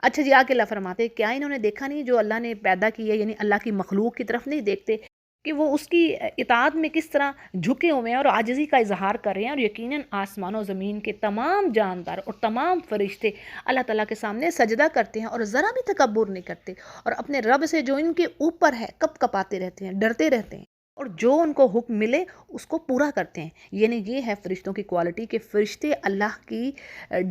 اچھا جی، آگے اللہ فرماتے ہیں کیا انہوں نے دیکھا نہیں جو اللہ نے پیدا کی ہے، یعنی اللہ کی مخلوق کی طرف نہیں دیکھتے کہ وہ اس کی اطاعت میں کس طرح جھکے ہوئے ہیں اور عاجزی کا اظہار کر رہے ہیں، اور یقیناً آسمان و زمین کے تمام جاندار اور تمام فرشتے اللہ تعالیٰ کے سامنے سجدہ کرتے ہیں اور ذرا بھی تکبر نہیں کرتے، اور اپنے رب سے جو ان کے اوپر ہے کپ کپاتے رہتے ہیں، ڈرتے رہتے ہیں، اور جو ان کو حکم ملے اس کو پورا کرتے ہیں۔ یعنی یہ ہے فرشتوں کی کوالٹی کہ فرشتے اللہ کی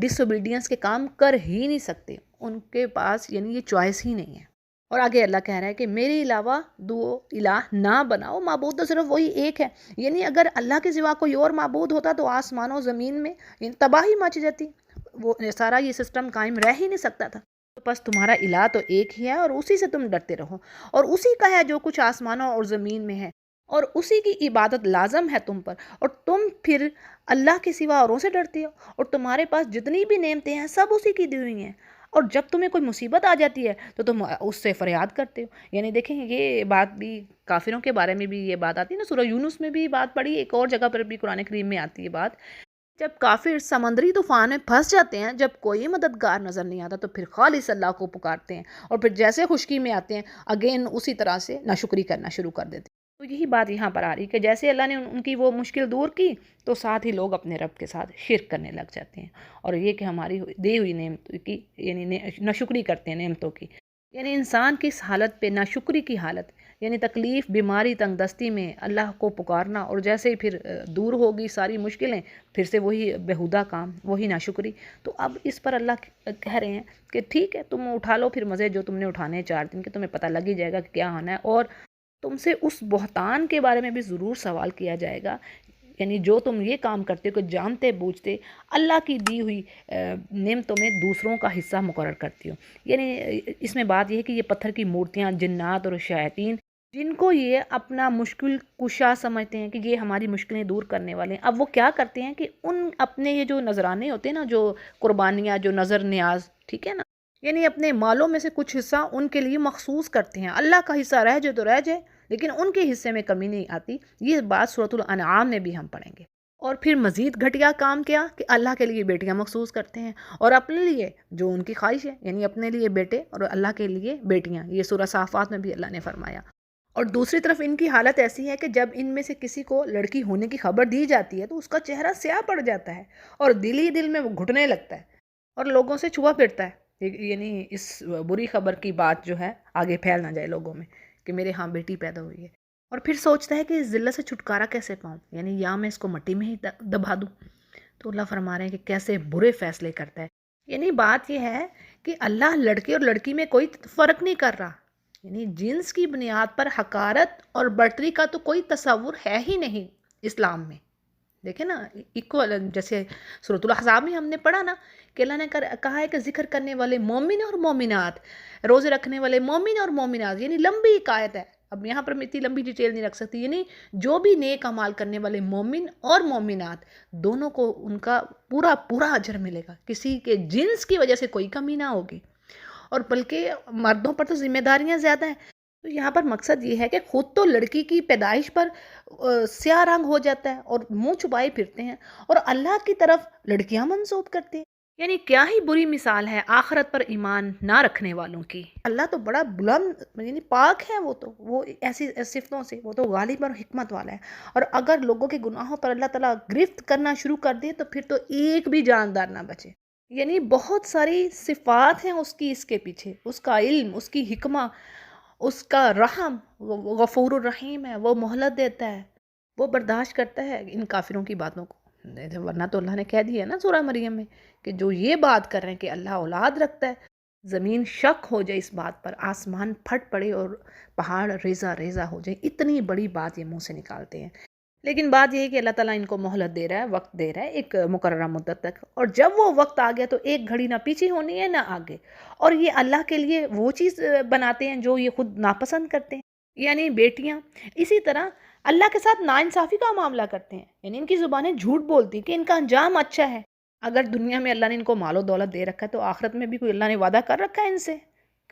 ڈس اوبیڈینس کے کام کر ہی نہیں سکتے، ان کے پاس یعنی یہ چوائس ہی نہیں ہے۔ اور آگے اللہ کہہ رہا ہے کہ میرے علاوہ دو الہ نہ بناؤ، معبود تو صرف وہی ایک ہے۔ یعنی اگر اللہ کے سوا کوئی اور معبود ہوتا تو آسمان و زمین میں یعنی تباہی مچ جاتی، وہ سارا یہ سسٹم قائم رہ ہی نہیں سکتا تھا۔ تو بس تمہارا الہ تو ایک ہی ہے اور اسی سے تم ڈرتے رہو، اور اسی کا ہے جو کچھ آسمانوں اور زمین میں ہے، اور اسی کی عبادت لازم ہے تم پر، اور تم پھر اللہ کے سوا اوروں سے ڈرتے ہو، اور تمہارے پاس جتنی بھی نعمتیں ہیں سب اسی کی دی ہوئی ہیں، اور جب تمہیں کوئی مصیبت آ جاتی ہے تو تم اس سے فریاد کرتے ہو۔ یعنی دیکھیں یہ بات بھی کافروں کے بارے میں بھی یہ بات آتی ہے نا، سورہ یونس میں بھی بات پڑھی، ایک اور جگہ پر بھی قرآن کریم میں آتی ہے بات، جب کافر سمندری طوفان میں پھنس جاتے ہیں، جب کوئی مددگار نظر نہیں آتا تو پھر خالص اللہ کو پکارتے ہیں، اور پھر جیسے خشکی میں آتے ہیں اگین اسی طرح سے ناشکری کرنا شروع کر دیتے ہیں۔ تو یہی بات یہاں پر آ رہی کہ جیسے اللہ نے ان کی وہ مشکل دور کی تو ساتھ ہی لوگ اپنے رب کے ساتھ شرک کرنے لگ جاتے ہیں، اور یہ کہ ہماری دی ہوئی نعمتوں کی یعنی ناشکری کرتے ہیں نعمتوں کی۔ یعنی انسان کی اس حالت پہ ناشکری کی حالت، یعنی تکلیف، بیماری، تنگ دستی میں اللہ کو پکارنا، اور جیسے ہی پھر دور ہوگی ساری مشکلیں پھر سے وہی بیہودہ کام، وہی ناشکری۔ تو اب اس پر اللہ کہہ رہے ہیں کہ ٹھیک ہے تم اٹھا لو پھر مزے جو تم نے اٹھانے ہیں 4 دن کے، تمہیں پتہ لگ ہی جائے گا کہ کیا ہونا ہے، اور تم سے اس بہتان کے بارے میں بھی ضرور سوال کیا جائے گا، یعنی جو تم یہ کام کرتے ہو کہ جانتے بوجھتے اللہ کی دی ہوئی نعمتوں میں دوسروں کا حصہ مقرر کرتی ہو۔ یعنی اس میں بات یہ ہے کہ یہ پتھر کی مورتیاں، جنات اور شیاطین جن کو یہ اپنا مشکل کشا سمجھتے ہیں کہ یہ ہماری مشکلیں دور کرنے والے ہیں، اب وہ کیا کرتے ہیں کہ ان اپنے یہ جو نذرانے ہوتے ہیں نا، جو قربانیاں، جو نظر نیاز، ٹھیک ہے نا، یعنی اپنے مالوں میں سے کچھ حصہ ان کے لیے مخصوص کرتے ہیں، اللہ کا حصہ رہ جائے تو رہ جائے لیکن ان کے حصے میں کمی نہیں آتی۔ یہ بات سورۃ الانعام میں بھی ہم پڑھیں گے۔ اور پھر مزید گھٹیا کام کیا کہ اللہ کے لیے بیٹیاں مخصوص کرتے ہیں، اور اپنے لیے جو ان کی خواہش ہے، یعنی اپنے لیے بیٹے اور اللہ کے لیے بیٹیاں، یہ سورہ صافات میں بھی اللہ نے فرمایا۔ اور دوسری طرف ان کی حالت ایسی ہے کہ جب ان میں سے کسی کو لڑکی ہونے کی خبر دی جاتی ہے تو اس کا چہرہ سیاہ پڑ جاتا ہے، اور دل ہی دل میں وہ گھٹنے لگتا ہے اور لوگوں سے چھوا پھرتا ہے، یعنی اس بری خبر کی بات جو ہے آگے پھیل نہ جائے لوگوں میں کہ میرے ہاں بیٹی پیدا ہوئی ہے، اور پھر سوچتا ہے کہ اس ذلت سے چھٹکارا کیسے پاؤں، یعنی یا میں اس کو مٹی میں ہی دبا دوں۔ تو اللہ فرما رہے ہیں کہ کیسے برے فیصلے کرتا ہے۔ یعنی بات یہ ہے کہ اللہ لڑکے اور لڑکی میں کوئی فرق نہیں کر رہا، یعنی جنس کی بنیاد پر حقارت اور برتری کا تو کوئی تصور ہے ہی نہیں اسلام میں۔ دیکھیں نا ایکول، جیسے سورۃ الاحزاب میں ہم نے پڑھا نا کہ اللہ نے کہا ہے کہ ذکر کرنے والے مومن اور مومنات، روزے رکھنے والے مومن اور مومنات، یعنی لمبی ایک آیت ہے، اب یہاں پر میں اتنی لمبی ڈیٹیل نہیں رکھ سکتی، یعنی جو بھی نیک اعمال کرنے والے مومن اور مومنات دونوں کو ان کا پورا پورا اجر ملے گا، کسی کے جنس کی وجہ سے کوئی کمی نہ ہوگی، اور بلکہ مردوں پر تو ذمہ داریاں زیادہ ہیں۔ تو یہاں پر مقصد یہ ہے کہ خود تو لڑکی کی پیدائش پر سیاہ رنگ ہو جاتا ہے اور منہ چھپائے پھرتے ہیں، اور اللہ کی طرف لڑکیاں منسوب کرتے ہیں۔ یعنی کیا ہی بری مثال ہے آخرت پر ایمان نہ رکھنے والوں کی۔ اللہ تو بڑا بلند یعنی پاک ہے، وہ ایسی صفتوں سے وہ تو غالب اور حکمت والا ہے، اور اگر لوگوں کے گناہوں پر اللہ تعالیٰ گرفت کرنا شروع کر دے تو پھر تو ایک بھی جاندار نہ بچے۔ یعنی بہت ساری صفات ہیں اس کی، اس کے پیچھے اس کا علم، اس کی حکمہ، اس کا رحم، وہ غفور الرحیم ہے، وہ مہلت دیتا ہے، وہ برداشت کرتا ہے ان کافروں کی باتوں کو، ورنہ تو اللہ نے کہہ دیا ہے نا سورہ مریم میں کہ جو یہ بات کر رہے ہیں کہ اللہ اولاد رکھتا ہے، زمین شک ہو جائے اس بات پر، آسمان پھٹ پڑے اور پہاڑ ریزہ ریزہ ہو جائے، اتنی بڑی بات یہ منہ سے نکالتے ہیں۔ لیکن بات یہ ہے کہ اللہ تعالیٰ ان کو مہلت دے رہا ہے، وقت دے رہا ہے ایک مقررہ مدت تک، اور جب وہ وقت آ گیا تو ایک گھڑی نہ پیچھے ہونی ہے نہ آگے، اور یہ اللہ کے لیے وہ چیز بناتے ہیں جو یہ خود ناپسند کرتے ہیں، یعنی بیٹیاں۔ اسی طرح اللہ کے ساتھ ناانصافی کا معاملہ کرتے ہیں، یعنی ان کی زبانیں جھوٹ بولتی کہ ان کا انجام اچھا ہے۔ اگر دنیا میں اللہ نے ان کو مال و دولت دے رکھا ہے تو آخرت میں بھی کوئی اللہ نے وعدہ کر رکھا ہے ان سے؟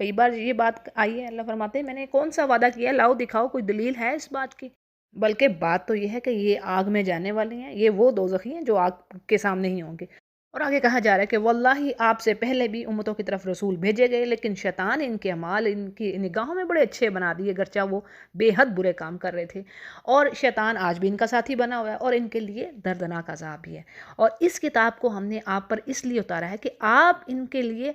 کئی بار یہ بات آئی ہے، اللہ فرماتے ہیں میں نے کون سا وعدہ کیا ہے، لاؤ دکھاؤ کوئی دلیل ہے اس بات کی؟ بلکہ بات تو یہ ہے کہ یہ آگ میں جانے والے ہیں، یہ وہ دوزخی ہیں جو آگ کے سامنے ہی ہوں گے، اور آگے کہا جا رہا ہے کہ واللہ آپ سے پہلے بھی امتوں کی طرف رسول بھیجے گئے، لیکن شیطان ان کے اعمال ان کی نگاہوں میں بڑے اچھے بنا دیے، گرچہ وہ بے حد برے کام کر رہے تھے۔ اور شیطان آج بھی ان کا ساتھی بنا ہوا ہے، اور ان کے لیے دردناک عذاب بھی ہے۔ اور اس کتاب کو ہم نے آپ پر اس لیے اتارا ہے کہ آپ ان کے لیے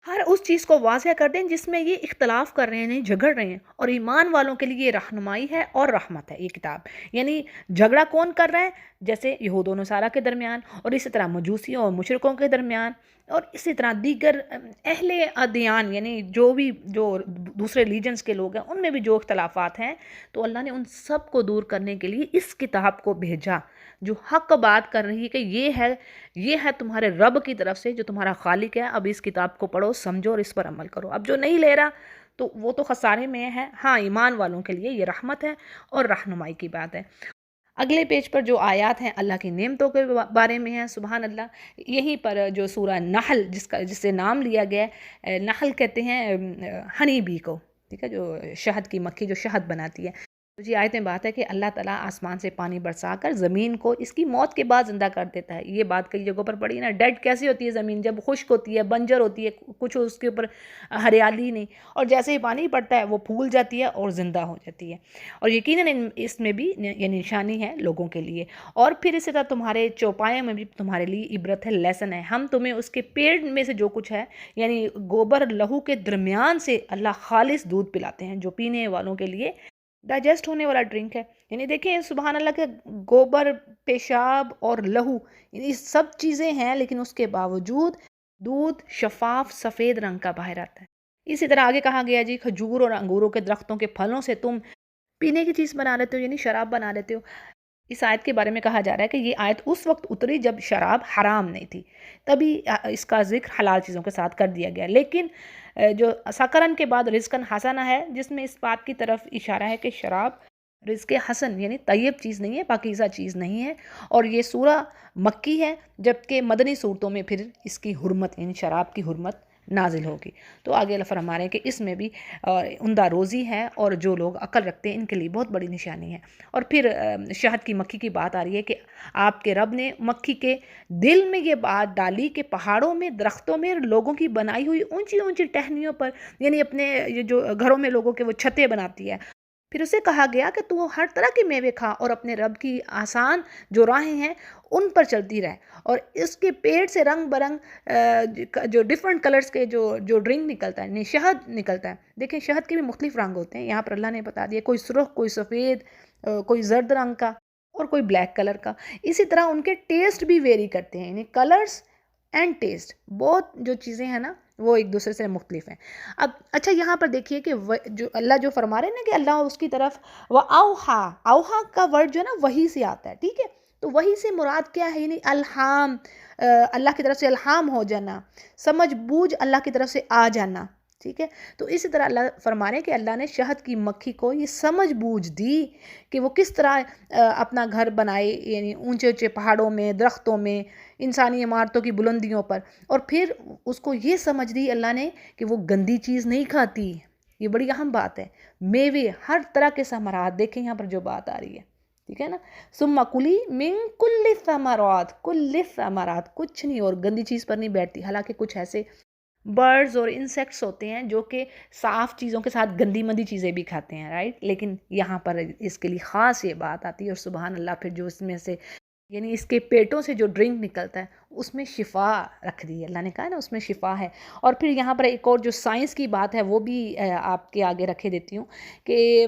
ہر اس چیز کو واضح کر دیں جس میں یہ اختلاف کر رہے ہیں، جھگڑ رہے ہیں، اور ایمان والوں کے لیے یہ رہنمائی ہے اور رحمت ہے یہ کتاب۔ یعنی جھگڑا کون کر رہا ہے؟ جیسے یہود و نصارہ کے درمیان، اور اسی طرح مجوسیوں اور مشرکوں کے درمیان، اور اسی طرح دیگر اہل ادیان یعنی جو دوسرے لیجنز کے لوگ ہیں ان میں بھی جو اختلافات ہیں، تو اللہ نے ان سب کو دور کرنے کے لیے اس کتاب کو بھیجا جو حق بات کر رہی ہے کہ یہ ہے تمہارے رب کی طرف سے جو تمہارا خالق ہے۔ اب اس کتاب کو پڑھو، سمجھو اور اس پر عمل کرو۔ اب جو نہیں لے رہا تو وہ تو خسارے میں ہے۔ ہاں، ایمان والوں کے لیے یہ رحمت ہے اور رہنمائی کی بات ہے۔ اگلے پیج پر جو آیات ہیں اللہ کی نعمتوں کے بارے میں ہیں، سبحان اللہ۔ یہیں پر جو سورہ نحل جس سے نام لیا گیا ہے، نحل کہتے ہیں ہنی بی کو، ٹھیک ہے، جو شہد کی مکھی جو شہد بناتی ہے۔ تو یہ آیت میں بات ہے کہ اللہ تعالیٰ آسمان سے پانی برسا کر زمین کو اس کی موت کے بعد زندہ کر دیتا ہے۔ یہ بات کئی جگہوں پر پڑھی نا، ڈیڈ کیسی ہوتی ہے زمین؟ جب خشک ہوتی ہے، بنجر ہوتی ہے، کچھ اس کے اوپر ہریالی نہیں، اور جیسے ہی پانی پڑتا ہے وہ پھول جاتی ہے اور زندہ ہو جاتی ہے۔ اور یقیناً اس میں بھی یہ نشانی ہے لوگوں کے لیے۔ اور پھر اسی طرح تمہارے چوپایوں میں بھی تمہارے لیے عبرت ہے، لیسن ہے۔ ہم تمہیں اس کے پیڑ میں سے جو کچھ ہے، یعنی گوبر لہو کے درمیان سے اللہ خالص دودھ پلاتے ہیں جو پینے والوں کے لیے ڈائجسٹ ہونے والا ڈرنک ہے۔ یعنی دیکھیں سبحان اللہ کے گوبر، پیشاب اور لہو، یہ سب چیزیں ہیں، لیکن اس کے باوجود دودھ شفاف سفید رنگ کا باہر آتا ہے۔ اسی طرح آگے کہا گیا جی کھجور اور انگوروں کے درختوں کے پھلوں سے تم پینے کی چیز بنا لیتے ہو، یعنی شراب بنا لیتے ہو۔ اس آیت کے بارے میں کہا جا رہا ہے کہ یہ آیت اس وقت اتری جب شراب حرام نہیں تھی، تبھی اس کا ذکر حلال چیزوں کے ساتھ کر دیا گیا۔ لیکن جو سکرن کے بعد رزقن حسنہ ہے، جس میں اس بات کی طرف اشارہ ہے کہ شراب رزق حسن یعنی طیب چیز نہیں ہے، پاکیزہ چیز نہیں ہے۔ اور یہ سورہ مکی ہے، جبکہ مدنی صورتوں میں پھر اس کی حرمت یعنی شراب کی حرمت نازل ہوگی۔ تو آگے اللہ فرما رہے ہیں کہ اس میں بھی عمدہ روزی ہے، اور جو لوگ عقل رکھتے ہیں ان کے لیے بہت بڑی نشانی ہے۔ اور پھر شہد کی مکھی کی بات آ رہی ہے کہ آپ کے رب نے مکھی کے دل میں یہ بات ڈالی کہ پہاڑوں میں، درختوں میں، لوگوں کی بنائی ہوئی اونچی اونچی ٹہنیوں پر، یعنی اپنے یہ جو گھروں میں لوگوں کے وہ چھتیں بناتی ہے، پھر اسے کہا گیا کہ تو ہر طرح کے میوے کھا اور اپنے رب کی آسان جو راہیں ہیں ان پر چلتی رہے، اور اس کے پیٹ سے رنگ برنگ جو ڈیفرنٹ کلرز کے جو ڈرنک نکلتا ہے، یعنی شہد نکلتا ہے۔ دیکھیں شہد کے بھی مختلف رنگ ہوتے ہیں، یہاں پر اللہ نے بتا دیا، کوئی سرخ، کوئی سفید، کوئی زرد رنگ کا، اور کوئی بلیک کلر کا۔ اسی طرح ان کے ٹیسٹ بھی ویری کرتے ہیں، یعنی کلرز اینڈ ٹیسٹ، بہت جو چیزیں ہیں نا وہ ایک دوسرے سے مختلف ہیں۔ اب اچھا یہاں پر دیکھیے کہ جو اللہ جو فرما رہے ہیں نا کہ اللہ اس کی طرف اوہا کا ورڈ جو ہے نا وہی سے آتا ہے، ٹھیک ہے؟ تو وہی سے مراد کیا ہے؟ یعنی الہام، اللہ کی طرف سے الہام ہو جانا، سمجھ بوجھ اللہ کی طرف سے آ جانا، ٹھیک ہے؟ تو اسی طرح اللہ فرما رہے ہیں کہ اللہ نے شہد کی مکھی کو یہ سمجھ بوجھ دی کہ وہ کس طرح اپنا گھر بنائے، یعنی اونچے اونچے پہاڑوں میں، درختوں میں، انسانی عمارتوں کی بلندیوں پر، اور پھر اس کو یہ سمجھ دی اللہ نے کہ وہ گندی چیز نہیں کھاتی۔ یہ بڑی اہم بات ہے۔ میوے، ہر طرح کے ثمرات، دیکھیں یہاں پر جو بات آ رہی ہے، ٹھیک ہے نا؟ ثم کلی من کل ثمرات، کل ثمرات، کچھ نہیں اور گندی چیز پر نہیں بیٹھتی۔ حالانکہ کچھ ایسے برڈز اور انسیکٹس ہوتے ہیں جو کہ صاف چیزوں کے ساتھ گندی مندی چیزیں بھی کھاتے ہیں، رائٹ؟ لیکن یہاں پر اس کے لیے خاص یہ بات آتی ہے، اور سبحان اللہ پھر جو اس میں سے یعنی اس کے پیٹوں سے جو ڈرنک نکلتا ہے اس میں شفا رکھ دی ہے، اللہ نے کہا ہے نا اس میں شفا ہے۔ اور پھر یہاں پر ایک اور جو سائنس کی بات ہے وہ بھی آپ کے آگے رکھے دیتی ہوں کہ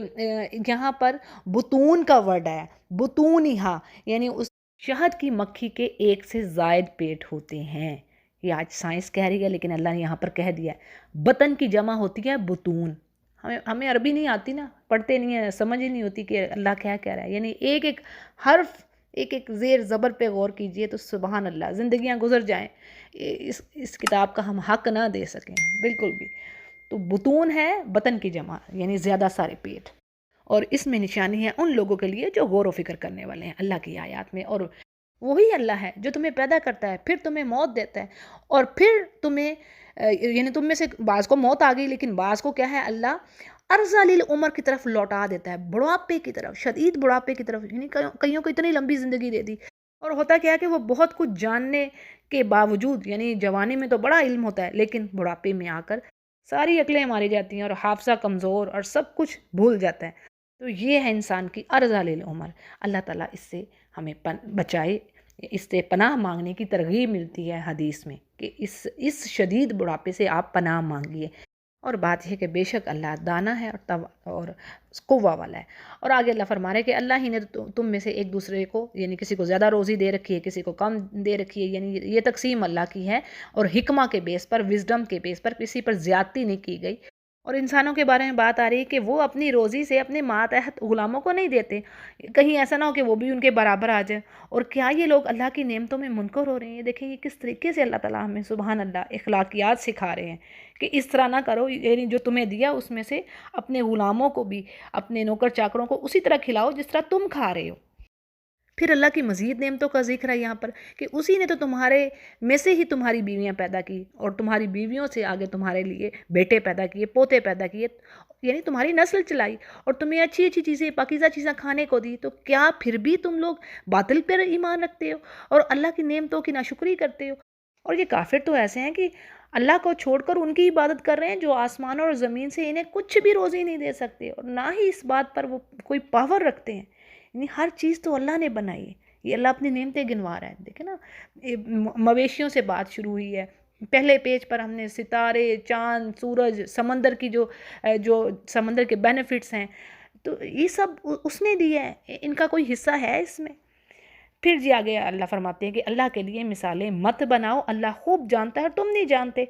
یہاں پر بطون کا ورڈ ہے، بطونہا، یعنی اس شہد کی مکھی کے ایک سے زائد پیٹ ہوتے ہیں۔ یہ آج سائنس کہہ رہی ہے، لیکن اللہ نے یہاں پر کہہ دیا ہے۔ بطن کی جمع ہوتی ہے بطون۔ ہمیں عربی نہیں آتی نا، پڑھتے نہیں ہیں، سمجھ ہی نہیں ہوتی کہ اللہ کیا کہہ رہا ہے، یعنی ایک ایک حرف، ایک ایک زیر زبر پہ غور کیجئے تو سبحان اللہ، زندگیاں گزر جائیں اس کتاب کا ہم حق نہ دے سکیں بالکل بھی۔ تو بطون ہے بطن کی جمع، یعنی زیادہ سارے پیٹ، اور اس میں نشانی ہے ان لوگوں کے لیے جو غور و فکر کرنے والے ہیں اللہ کی آیات میں۔ اور وہی اللہ ہے جو تمہیں پیدا کرتا ہے، پھر تمہیں موت دیتا ہے، اور پھر تمہیں یعنی تم میں سے بعض کو موت آ گئی، لیکن بعض کو کیا ہے اللہ ارذل العمر کی طرف لوٹا دیتا ہے، بڑھاپے کی طرف، شدید بڑھاپے کی طرف، یعنی کئیوں کو اتنی لمبی زندگی دے دی، اور ہوتا کیا ہے کہ وہ بہت کچھ جاننے کے باوجود، یعنی جوانی میں تو بڑا علم ہوتا ہے لیکن بڑھاپے میں آ کر ساری عقلیں ماری جاتی ہیں اور حافظہ کمزور اور سب کچھ بھول جاتا ہے۔ تو یہ ہے انسان کی ارذل العمر۔ اللہ تعالیٰ اس سے ہمیں بچائے، اس سے پناہ مانگنے کی ترغیب ملتی ہے حدیث میں کہ اس شدید بڑھاپے سے آپ پناہ مانگیے۔ اور بات یہ کہ بے شک اللہ دانا ہے اور قوہ والا ہے۔ اور آگے اللہ فرما رہے ہیں کہ اللہ ہی نے تم میں سے ایک دوسرے کو، یعنی کسی کو زیادہ روزی دے رکھی ہے، کسی کو کم دے رکھی ہے، یعنی یہ تقسیم اللہ کی ہے، اور حکمہ کے بیس پر، وزڈم کے بیس پر کسی پر زیادتی نہیں کی گئی۔ اور انسانوں کے بارے میں بات آ رہی ہے کہ وہ اپنی روزی سے اپنے ماتحت غلاموں کو نہیں دیتے، کہیں ایسا نہ ہو کہ وہ بھی ان کے برابر آ جائیں۔ اور کیا یہ لوگ اللہ کی نعمتوں میں منکر ہو رہے ہیں؟ یہ دیکھیں یہ کس طریقے سے اللہ تعالیٰ ہمیں سبحان اللہ اخلاقیات سکھا رہے ہیں کہ اس طرح نہ کرو، یعنی جو تمہیں دیا اس میں سے اپنے غلاموں کو بھی، اپنے نوکر چاکروں کو اسی طرح کھلاؤ جس طرح تم کھا رہے ہو۔ پھر اللہ کی مزید نعمتوں کا ذکر ہے یہاں پر کہ اسی نے تو تمہارے میں سے ہی تمہاری بیویاں پیدا کی، اور تمہاری بیویوں سے آگے تمہارے لیے بیٹے پیدا کیے، پوتے پیدا کیے، یعنی تمہاری نسل چلائی، اور تمہیں اچھی اچھی چیزیں، پاکیزہ چیزیں کھانے کو دی۔ تو کیا پھر بھی تم لوگ باطل پر ایمان رکھتے ہو اور اللہ کی نعمتوں کی ناشکری کرتے ہو؟ اور یہ کافر تو ایسے ہیں کہ اللہ کو چھوڑ کر ان کی عبادت کر رہے ہیں جو آسمانوں اور زمین سے انہیں کچھ بھی روزی نہیں دے سکتے، اور نہ ہی اس بات پر وہ کوئی پاور رکھتے ہیں۔ یعنی ہر چیز تو اللہ نے بنائی ہے، یہ اللہ اپنی نعمتیں گنوا رہا ہے۔ دیکھیں نا، مویشیوں سے بات شروع ہوئی ہے، پہلے پیج پر ہم نے ستارے، چاند، سورج، سمندر کی جو سمندر کے بینیفٹس ہیں، تو یہ سب اس نے دیا ہے، ان کا کوئی حصہ ہے اس میں؟ پھر جی آگے اللہ فرماتے ہیں کہ اللہ کے لیے مثالیں مت بناؤ، اللہ خوب جانتا ہے، تم نہیں جانتے۔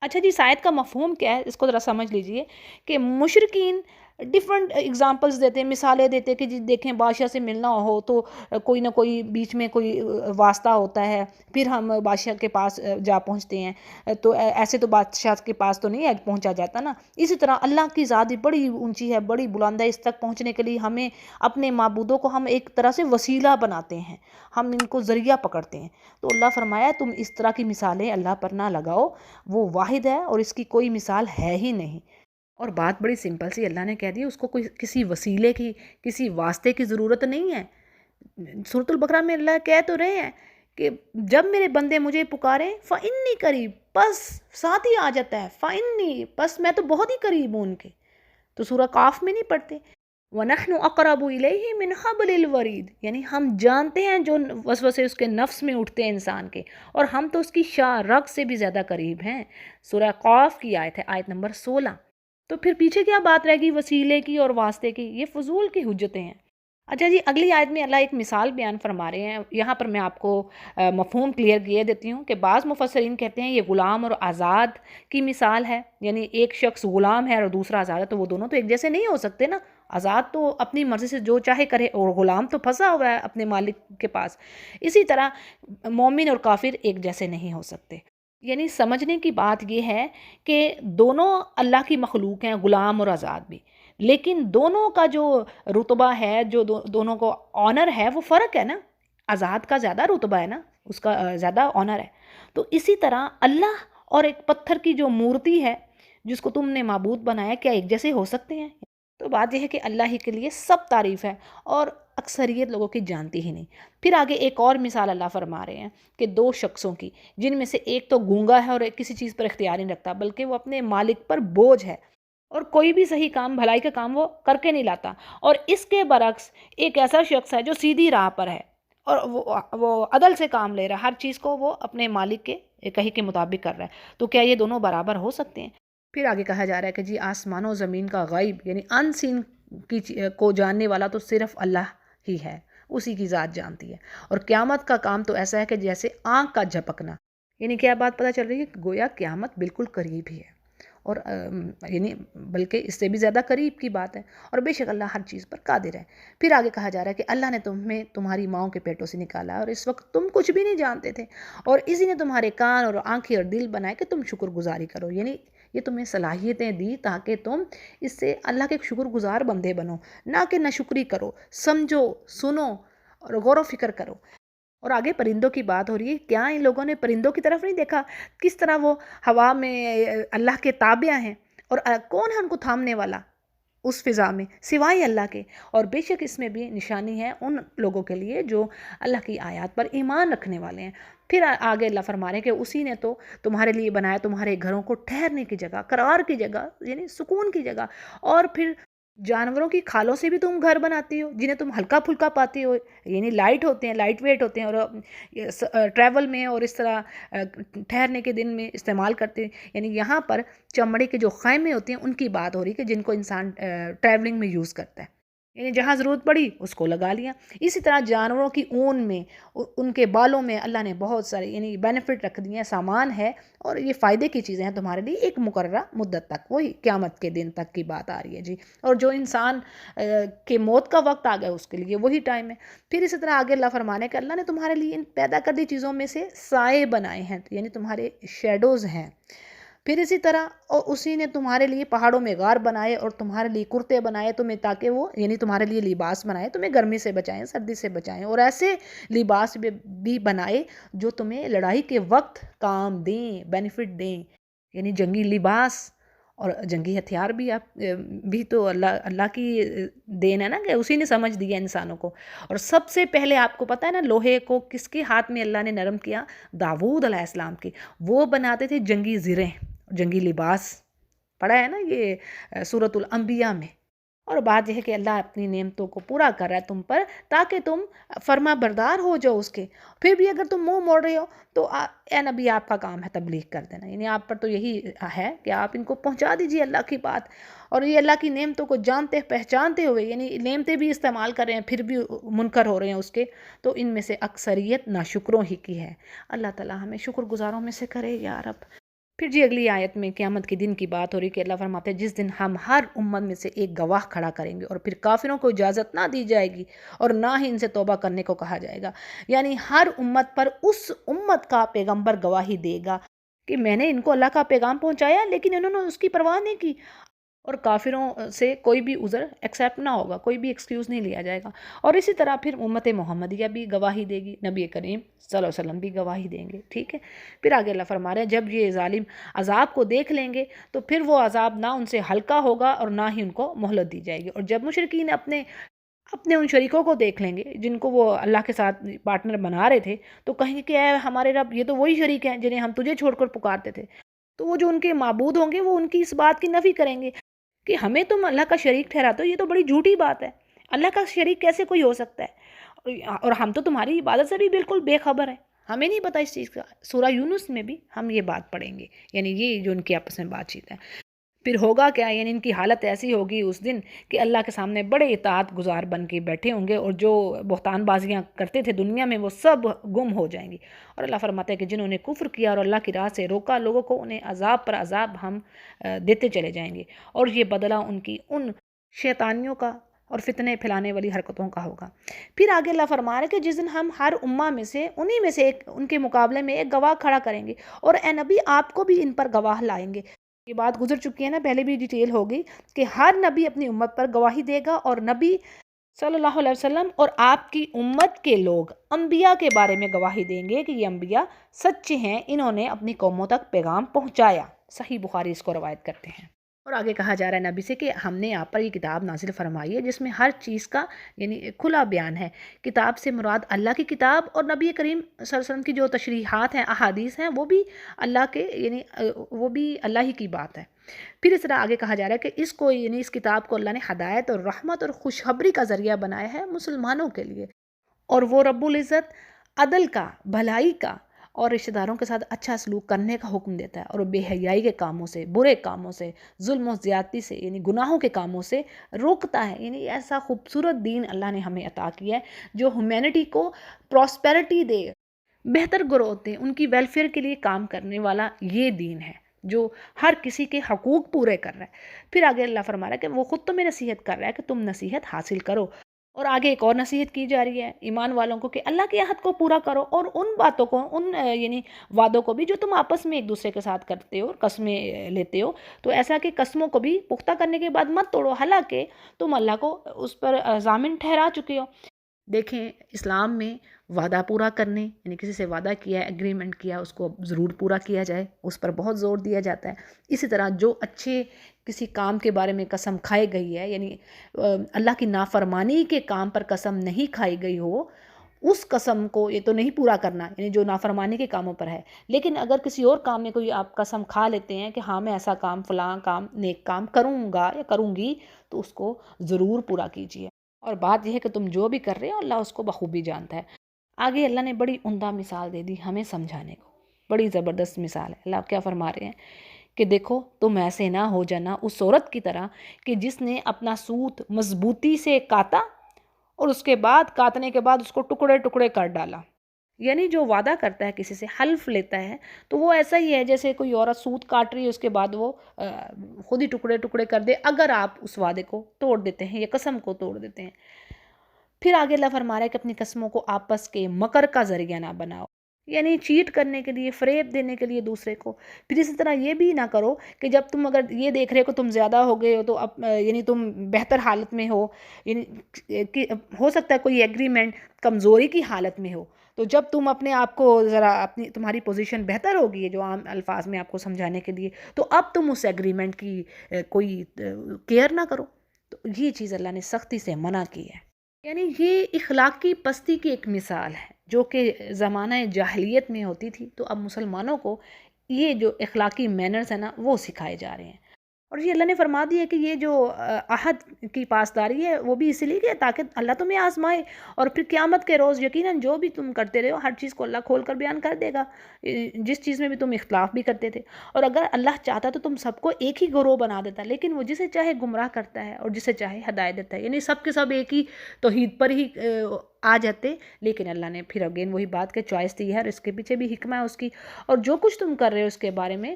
اچھا جی، اس آیت کا مفہوم کیا ہے؟ اس کو ذرا سمجھ لیجئے کہ مشرکین ڈیفرنٹ اگزامپلز دیتے ہیں، مثالیں دیتے ہیں کہ جی دیکھیں بادشاہ سے ملنا ہو تو کوئی نہ کوئی بیچ میں کوئی واسطہ ہوتا ہے، پھر ہم بادشاہ کے پاس جا پہنچتے ہیں، تو ایسے تو بادشاہ کے پاس تو نہیں پہنچا جاتا نا۔ اسی طرح اللہ کی ذات بڑی اونچی ہے، بڑی بلند ہے، اس تک پہنچنے کے لیے ہمیں اپنے معبودوں کو ہم ایک طرح سے وسیلہ بناتے ہیں، ہم ان کو ذریعہ پکڑتے ہیں۔ تو اللہ فرمایا تم اس طرح کی مثالیں اللہ پر نہ لگاؤ، وہ واحد ہے اور اس کی کوئی مثال ہے ہی نہیں۔ اور بات بڑی سمپل سی اللہ نے کہہ دی، اس کو کوئی کسی وسیلے کی، کسی واسطے کی ضرورت نہیں ہے۔ سورۃ البقرہ میں اللہ کہہ تو رہے ہیں کہ جب میرے بندے مجھے پکاریں فَإِنِّي قریب، بس ساتھ ہی آ جاتا ہے فَإِنِّي، بس میں تو بہت ہی قریب ہوں ان کے۔ تو سورہ قاف میں نہیں پڑھتے وَنَحْنُ أَقْرَبُ إِلَيْهِ مِنْ حَبْلِ الْوَرِيدِ، یعنی ہم جانتے ہیں جو وسوسے اس کے نفس میں اٹھتے ہیں انسان کے، اور ہم تو اس کی شاہ رگ سے بھی زیادہ قریب ہیں۔ سورہ قاف کی آیت ہے، آیت نمبر 16۔ تو پھر پیچھے کیا بات رہے گی وسیلے کی اور واسطے کی؟ یہ فضول کی حجتیں ہیں۔ اچھا جی، اگلی آیت میں اللہ ایک مثال بیان فرما رہے ہیں، یہاں پر میں آپ کو مفہوم کلیئر کیے دیتی ہوں کہ بعض مفسرین کہتے ہیں یہ غلام اور آزاد کی مثال ہے، یعنی ایک شخص غلام ہے اور دوسرا آزاد ہے، تو وہ دونوں تو ایک جیسے نہیں ہو سکتے نا۔ آزاد تو اپنی مرضی سے جو چاہے کرے، اور غلام تو پھنسا ہوا ہے اپنے مالک کے پاس۔ اسی طرح مومن اور کافر ایک جیسے نہیں ہو سکتے۔ یعنی سمجھنے کی بات یہ ہے کہ دونوں اللہ کی مخلوق ہیں، غلام اور آزاد بھی، لیکن دونوں کا جو رتبہ ہے، جو دونوں کو آنر ہے، وہ فرق ہے نا۔ آزاد کا زیادہ رتبہ ہے نا، اس کا زیادہ آنر ہے۔ تو اسی طرح اللہ اور ایک پتھر کی جو مورتی ہے جس کو تم نے معبود بنایا، کیا ایک جیسے ہو سکتے ہیں؟ تو بات یہ ہے کہ اللہ ہی کے لیے سب تعریف ہے، اور اکثریت لوگوں کی جانتی ہی نہیں۔ پھر آگے ایک اور مثال اللہ فرما رہے ہیں کہ دو شخصوں کی، جن میں سے ایک تو گونگا ہے اور ایک کسی چیز پر اختیار نہیں رکھتا، بلکہ وہ اپنے مالک پر بوجھ ہے، اور کوئی بھی صحیح کام، بھلائی کا کام وہ کر کے نہیں لاتا۔ اور اس کے برعکس ایک ایسا شخص ہے جو سیدھی راہ پر ہے اور وہ عدل سے کام لے رہا ہے، ہر چیز کو وہ اپنے مالک کے کہے کے مطابق کر رہا ہے۔ تو کیا یہ دونوں برابر ہو سکتے ہیں؟ پھر آگے کہا جا رہا ہے کہ جی آسمانوں و زمین کا غیب، یعنی ان سین کو جاننے والا تو صرف اللہ ہی ہے، اسی کی ذات جانتی ہے۔ اور قیامت کا کام تو ایسا ہے کہ جیسے آنکھ کا جھپکنا، یعنی کیا بات پتہ چل رہی ہے؟ گویا قیامت بالکل قریب ہی ہے، اور یعنی بلکہ اس سے بھی زیادہ قریب کی بات ہے، اور بے شک اللہ ہر چیز پر قادر ہے۔ پھر آگے کہا جا رہا ہے کہ اللہ نے تمہیں تمہاری ماؤں کے پیٹوں سے نکالا، اور اس وقت تم کچھ بھی نہیں جانتے تھے، اور اسی نے تمہارے کان اور آنکھیں اور دل بنائے کہ تم شکر گزاری کرو، یعنی یہ تمہیں صلاحیتیں دی تاکہ تم اس سے اللہ کے شکر گزار بندے بنو، نہ کہ ناشکری کرو، سمجھو، سنو اور غور و فکر کرو۔ اور آگے پرندوں کی بات ہو رہی ہے، کیا ان لوگوں نے پرندوں کی طرف نہیں دیکھا کس طرح وہ ہوا میں اللہ کے تابع ہیں، اور کون ہے ان کو تھامنے والا؟ اس فضا میں سوائے اللہ کے، اور بے شک اس میں بھی نشانی ہے ان لوگوں کے لیے جو اللہ کی آیات پر ایمان رکھنے والے ہیں۔ پھر آگے اللہ فرما رہے ہیں کہ اسی نے تو تمہارے لیے بنایا تمہارے گھروں کو ٹھہرنے کی جگہ، قرار کی جگہ، یعنی سکون کی جگہ، اور پھر جانوروں کی کھالوں سے بھی تم گھر بناتی ہو جنہیں تم ہلکا پھلکا پاتی ہو، یعنی لائٹ ہوتے ہیں، لائٹ ویٹ ہوتے ہیں، اور ٹریول میں اور اس طرح ٹھہرنے کے دن میں استعمال کرتے ہیں۔ یعنی یہاں پر چمڑے کے جو خیمے ہوتے ہیں ان کی بات ہو رہی ہے کہ جن کو انسان ٹریولنگ میں یوز کرتا ہے، یعنی جہاں ضرورت پڑی اس کو لگا لیا۔ اسی طرح جانوروں کی اون میں، ان کے بالوں میں اللہ نے بہت سارے یعنی بینیفٹ رکھ دیے ہیں، سامان ہے، اور یہ فائدے کی چیزیں ہیں تمہارے لیے ایک مقررہ مدت تک، وہی قیامت کے دن تک کی بات آ رہی ہے جی۔ اور جو انسان کے موت کا وقت آ گیا اس کے لیے وہی ٹائم ہے۔ پھر اسی طرح آگے اللہ فرمانے کہ اللہ نے تمہارے لیے ان پیدا کردی چیزوں میں سے سائے بنائے ہیں، یعنی تمہارے شیڈوز ہیں۔ پھر اسی طرح اور اسی نے تمہارے لیے پہاڑوں میں غار بنائے اور تمہارے لیے کرتے بنائے تمہیں، تاکہ وہ یعنی تمہارے لیے لباس بنائے، تمہیں گرمی سے بچائیں، سردی سے بچائیں، اور ایسے لباس بھی بنائے جو تمہیں لڑائی کے وقت کام دیں، بینیفٹ دیں، یعنی جنگی لباس اور جنگی ہتھیار بھی بھی تو اللہ کی دین ہے نا، کہ اسی نے سمجھ دیا انسانوں کو۔ اور سب سے پہلے آپ کو پتہ ہے نا لوہے کو کس کے ہاتھ میں اللہ نے نرم کیا؟ داؤد علیہ السلام کے۔ وہ بناتے تھے جنگی زریں، جنگی لباس، پڑھا ہے نا یہ سورۃ الانبیاء میں۔ اور بات یہ ہے کہ اللہ اپنی نعمتوں کو پورا کر رہا ہے تم پر تاکہ تم فرما بردار ہو جاؤ اس کے۔ پھر بھی اگر تم منہ موڑ رہے ہو تو اے نبی آپ کا کام ہے تبلیغ کر دینا، یعنی آپ پر تو یہی ہے کہ آپ ان کو پہنچا دیجئے اللہ کی بات۔ اور یہ اللہ کی نعمتوں کو جانتے پہچانتے ہوئے، یعنی نعمتیں بھی استعمال کر رہے ہیں پھر بھی منکر ہو رہے ہیں اس کے، تو ان میں سے اکثریت ناشکروں ہی کی ہے۔ اللہ تعالی ہمیں شکر گزاروں میں سے کرے یا رب۔ پھر جی اگلی آیت میں قیامت کے دن کی بات ہو رہی کہ اللہ فرماتے ہیں جس دن ہم ہر امت میں سے ایک گواہ کھڑا کریں گے، اور پھر کافروں کو اجازت نہ دی جائے گی اور نہ ہی ان سے توبہ کرنے کو کہا جائے گا۔ یعنی ہر امت پر اس امت کا پیغمبر گواہی دے گا کہ میں نے ان کو اللہ کا پیغام پہنچایا لیکن انہوں نے اس کی پرواہ نہیں کی، اور کافروں سے کوئی بھی عذر ایکسیپٹ نہ ہوگا، کوئی بھی ایکسکیوز نہیں لیا جائے گا۔ اور اسی طرح پھر امت محمدیہ بھی گواہی دے گی، نبی کریم صلی اللہ علیہ وسلم بھی گواہی دیں گے، ٹھیک ہے۔ پھر آگے اللہ فرما رہے ہیں جب یہ ظالم عذاب کو دیکھ لیں گے تو پھر وہ عذاب نہ ان سے ہلکا ہوگا اور نہ ہی ان کو مہلت دی جائے گی۔ اور جب مشرکین اپنے ان شریکوں کو دیکھ لیں گے جن کو وہ اللہ کے ساتھ پارٹنر بنا رہے تھے، تو کہیں گے کہ اے ہمارے رب، یہ تو وہی شریک ہیں جنہیں ہم تجھے چھوڑ کر پکارتے تھے۔ تو وہ جو ان کے معبود ہوں گے وہ ان کی اس بات کی نفی کریں گے کہ ہمیں تم اللہ کا شریک ٹھہراتے ہو، یہ تو بڑی جھوٹی بات ہے، اللہ کا شریک کیسے کوئی ہو سکتا ہے، اور ہم تو تمہاری عبادت سے بھی بالکل بے خبر ہیں، ہمیں نہیں پتہ اس چیز کا۔ سورہ یونس میں بھی ہم یہ بات پڑھیں گے، یعنی یہ جو ان کی آپس میں بات چیت ہے۔ پھر ہوگا کیا، یعنی ان کی حالت ایسی ہوگی اس دن کہ اللہ کے سامنے بڑے اطاعت گزار بن کے بیٹھے ہوں گے، اور جو بہتان بازیاں کرتے تھے دنیا میں وہ سب گم ہو جائیں گی۔ اور اللہ فرماتا ہے کہ جنہوں نے کفر کیا اور اللہ کی راہ سے روکا لوگوں کو، انہیں عذاب پر عذاب ہم دیتے چلے جائیں گے، اور یہ بدلہ ان کی ان شیطانیوں کا اور فتنے پھیلانے والی حرکتوں کا ہوگا۔ پھر آگے اللہ فرما رہا ہے کہ جس دن ہم ہر امہ میں سے انہی میں سے ایک ان کے مقابلے میں ایک گواہ کھڑا کریں گے، اور اے نبی آپ کو بھی ان پر گواہ لائیں گے۔ یہ بات گزر چکی ہے نا، پہلے بھی ڈیٹیل ہوگی کہ ہر نبی اپنی امت پر گواہی دے گا، اور نبی صلی اللہ علیہ وسلم اور آپ کی امت کے لوگ انبیاء کے بارے میں گواہی دیں گے کہ یہ انبیاء سچے ہیں، انہوں نے اپنی قوموں تک پیغام پہنچایا۔ صحیح بخاری اس کو روایت کرتے ہیں۔ اور آگے کہا جا رہا ہے نبی سے کہ ہم نے آپ پر یہ کتاب نازل فرمائی ہے جس میں ہر چیز کا یعنی کھلا بیان ہے۔ کتاب سے مراد اللہ کی کتاب، اور نبی کریم صلی اللہ علیہ وسلم کی جو تشریحات ہیں، احادیث ہیں، وہ بھی اللہ کے یعنی وہ بھی اللہ ہی کی بات ہے۔ پھر اس طرح آگے کہا جا رہا ہے کہ اس کو یعنی اس کتاب کو اللہ نے ہدایت اور رحمت اور خوشخبری کا ذریعہ بنایا ہے مسلمانوں کے لیے، اور وہ رب العزت عدل کا، بھلائی کا اور رشتہ داروں کے ساتھ اچھا سلوک کرنے کا حکم دیتا ہے، اور بے حیائی کے کاموں سے، برے کاموں سے، ظلم و زیادتی سے یعنی گناہوں کے کاموں سے روکتا ہے۔ یعنی ایسا خوبصورت دین اللہ نے ہمیں عطا کیا ہے جو ہیومینٹی کو پراسپیرٹی دے، بہتر گروتھ دے، ان کی ویلفیئر کے لیے کام کرنے والا یہ دین ہے جو ہر کسی کے حقوق پورے کر رہا ہے۔ پھر آگے اللہ فرما رہا ہے کہ وہ خود تمہیں نصیحت کر رہا ہے کہ تم نصیحت حاصل کرو، اور آگے ایک اور نصیحت کی جا رہی ہے ایمان والوں کو کہ اللہ کے عہد کو پورا کرو، اور ان باتوں کو، ان یعنی وعدوں کو بھی جو تم آپس میں ایک دوسرے کے ساتھ کرتے ہو، قسمیں لیتے ہو، تو ایسا کہ قسموں کو بھی پختہ کرنے کے بعد مت توڑو، حالانکہ تم اللہ کو اس پر ضامن ٹھہرا چکے ہو۔ دیکھیں اسلام میں وعدہ پورا کرنے، یعنی کسی سے وعدہ کیا ہے، ایگریمنٹ کیا، اس کو ضرور پورا کیا جائے، اس پر بہت زور دیا جاتا ہے۔ اسی طرح جو اچھے کسی کام کے بارے میں قسم کھائی گئی ہے، یعنی اللہ کی نافرمانی کے کام پر قسم نہیں کھائی گئی ہو، اس قسم کو یہ تو نہیں پورا کرنا، یعنی جو نافرمانی کے کاموں پر ہے۔ لیکن اگر کسی اور کام میں کوئی آپ قسم کھا لیتے ہیں کہ ہاں میں ایسا کام، فلاں کام، نیک کام کروں گا یا کروں گی، تو اس کو ضرور پورا کیجیے۔ اور بات یہ ہے کہ تم جو بھی کر رہے ہو اللہ اس کو بخوبی جانتا ہے۔ آگے اللہ نے بڑی عمدہ مثال دے دی ہمیں سمجھانے کو، بڑی زبردست مثال ہے۔ اللہ کیا فرما رہے ہیں کہ دیکھو تم ایسے نہ ہو جانا اس عورت کی طرح کہ جس نے اپنا سوت مضبوطی سے کاتا اور اس کے بعد کاٹنے کے بعد اس کو ٹکڑے ٹکڑے کر ڈالا۔ یعنی جو وعدہ کرتا ہے کسی سے، حلف لیتا ہے، تو وہ ایسا ہی ہے جیسے کوئی عورت سوت کاٹ رہی ہے، اس کے بعد وہ خود ہی ٹکڑے ٹکڑے کر دے اگر آپ اس وعدے کو توڑ دیتے ہیں یا قسم کو توڑ دیتے ہیں۔ پھر آگے اللہ فرما رہا ہے کہ اپنی قسموں کو آپس کے مکر کا ذریعہ نہ بناؤ، یعنی چیٹ کرنے کے لیے، فریب دینے کے لیے دوسرے کو۔ پھر اسی طرح یہ بھی نہ کرو کہ جب تم اگر یہ دیکھ رہے ہو کہ تم زیادہ ہو گئے ہو تو اب یعنی تم بہتر حالت میں ہو، یعنی کہ ہو سکتا ہے کوئی ایگریمنٹ کمزوری کی حالت میں ہو، تو جب تم اپنے آپ کو ذرا تمہاری پوزیشن بہتر ہوگی ہے جو عام الفاظ میں آپ کو سمجھانے کے لیے، تو اب تم اس ایگریمنٹ کی کوئی کیئر نہ کرو۔ تو یہ چیز اللہ نے سختی سے منع کی ہے۔ یعنی یہ اخلاقی پستی کی ایک مثال ہے جو کہ زمانہ جاہلیت میں ہوتی تھی، تو اب مسلمانوں کو یہ جو اخلاقی مینرز ہیں نا وہ سکھائے جا رہے ہیں۔ اور یہ اللہ نے فرما دیا کہ یہ جو عہد کی پاسداری ہے وہ بھی اسی لیے کہ تاکہ اللہ تمہیں آزمائے، اور پھر قیامت کے روز یقیناً جو بھی تم کرتے رہے ہو ہر چیز کو اللہ کھول کر بیان کر دے گا، جس چیز میں بھی تم اختلاف بھی کرتے تھے۔ اور اگر اللہ چاہتا تو تم سب کو ایک ہی گروہ بنا دیتا، لیکن وہ جسے چاہے گمراہ کرتا ہے اور جسے چاہے ہدایت دیتا ہے، یعنی سب کے سب ایک ہی توحید پر ہی آ جاتے۔ لیکن اللہ نے پھر اگین وہی بات کہ چوائس دی ہے اور اس کے پیچھے بھی حکمہ ہے اس کی، اور جو کچھ تم کر رہے ہو اس کے بارے میں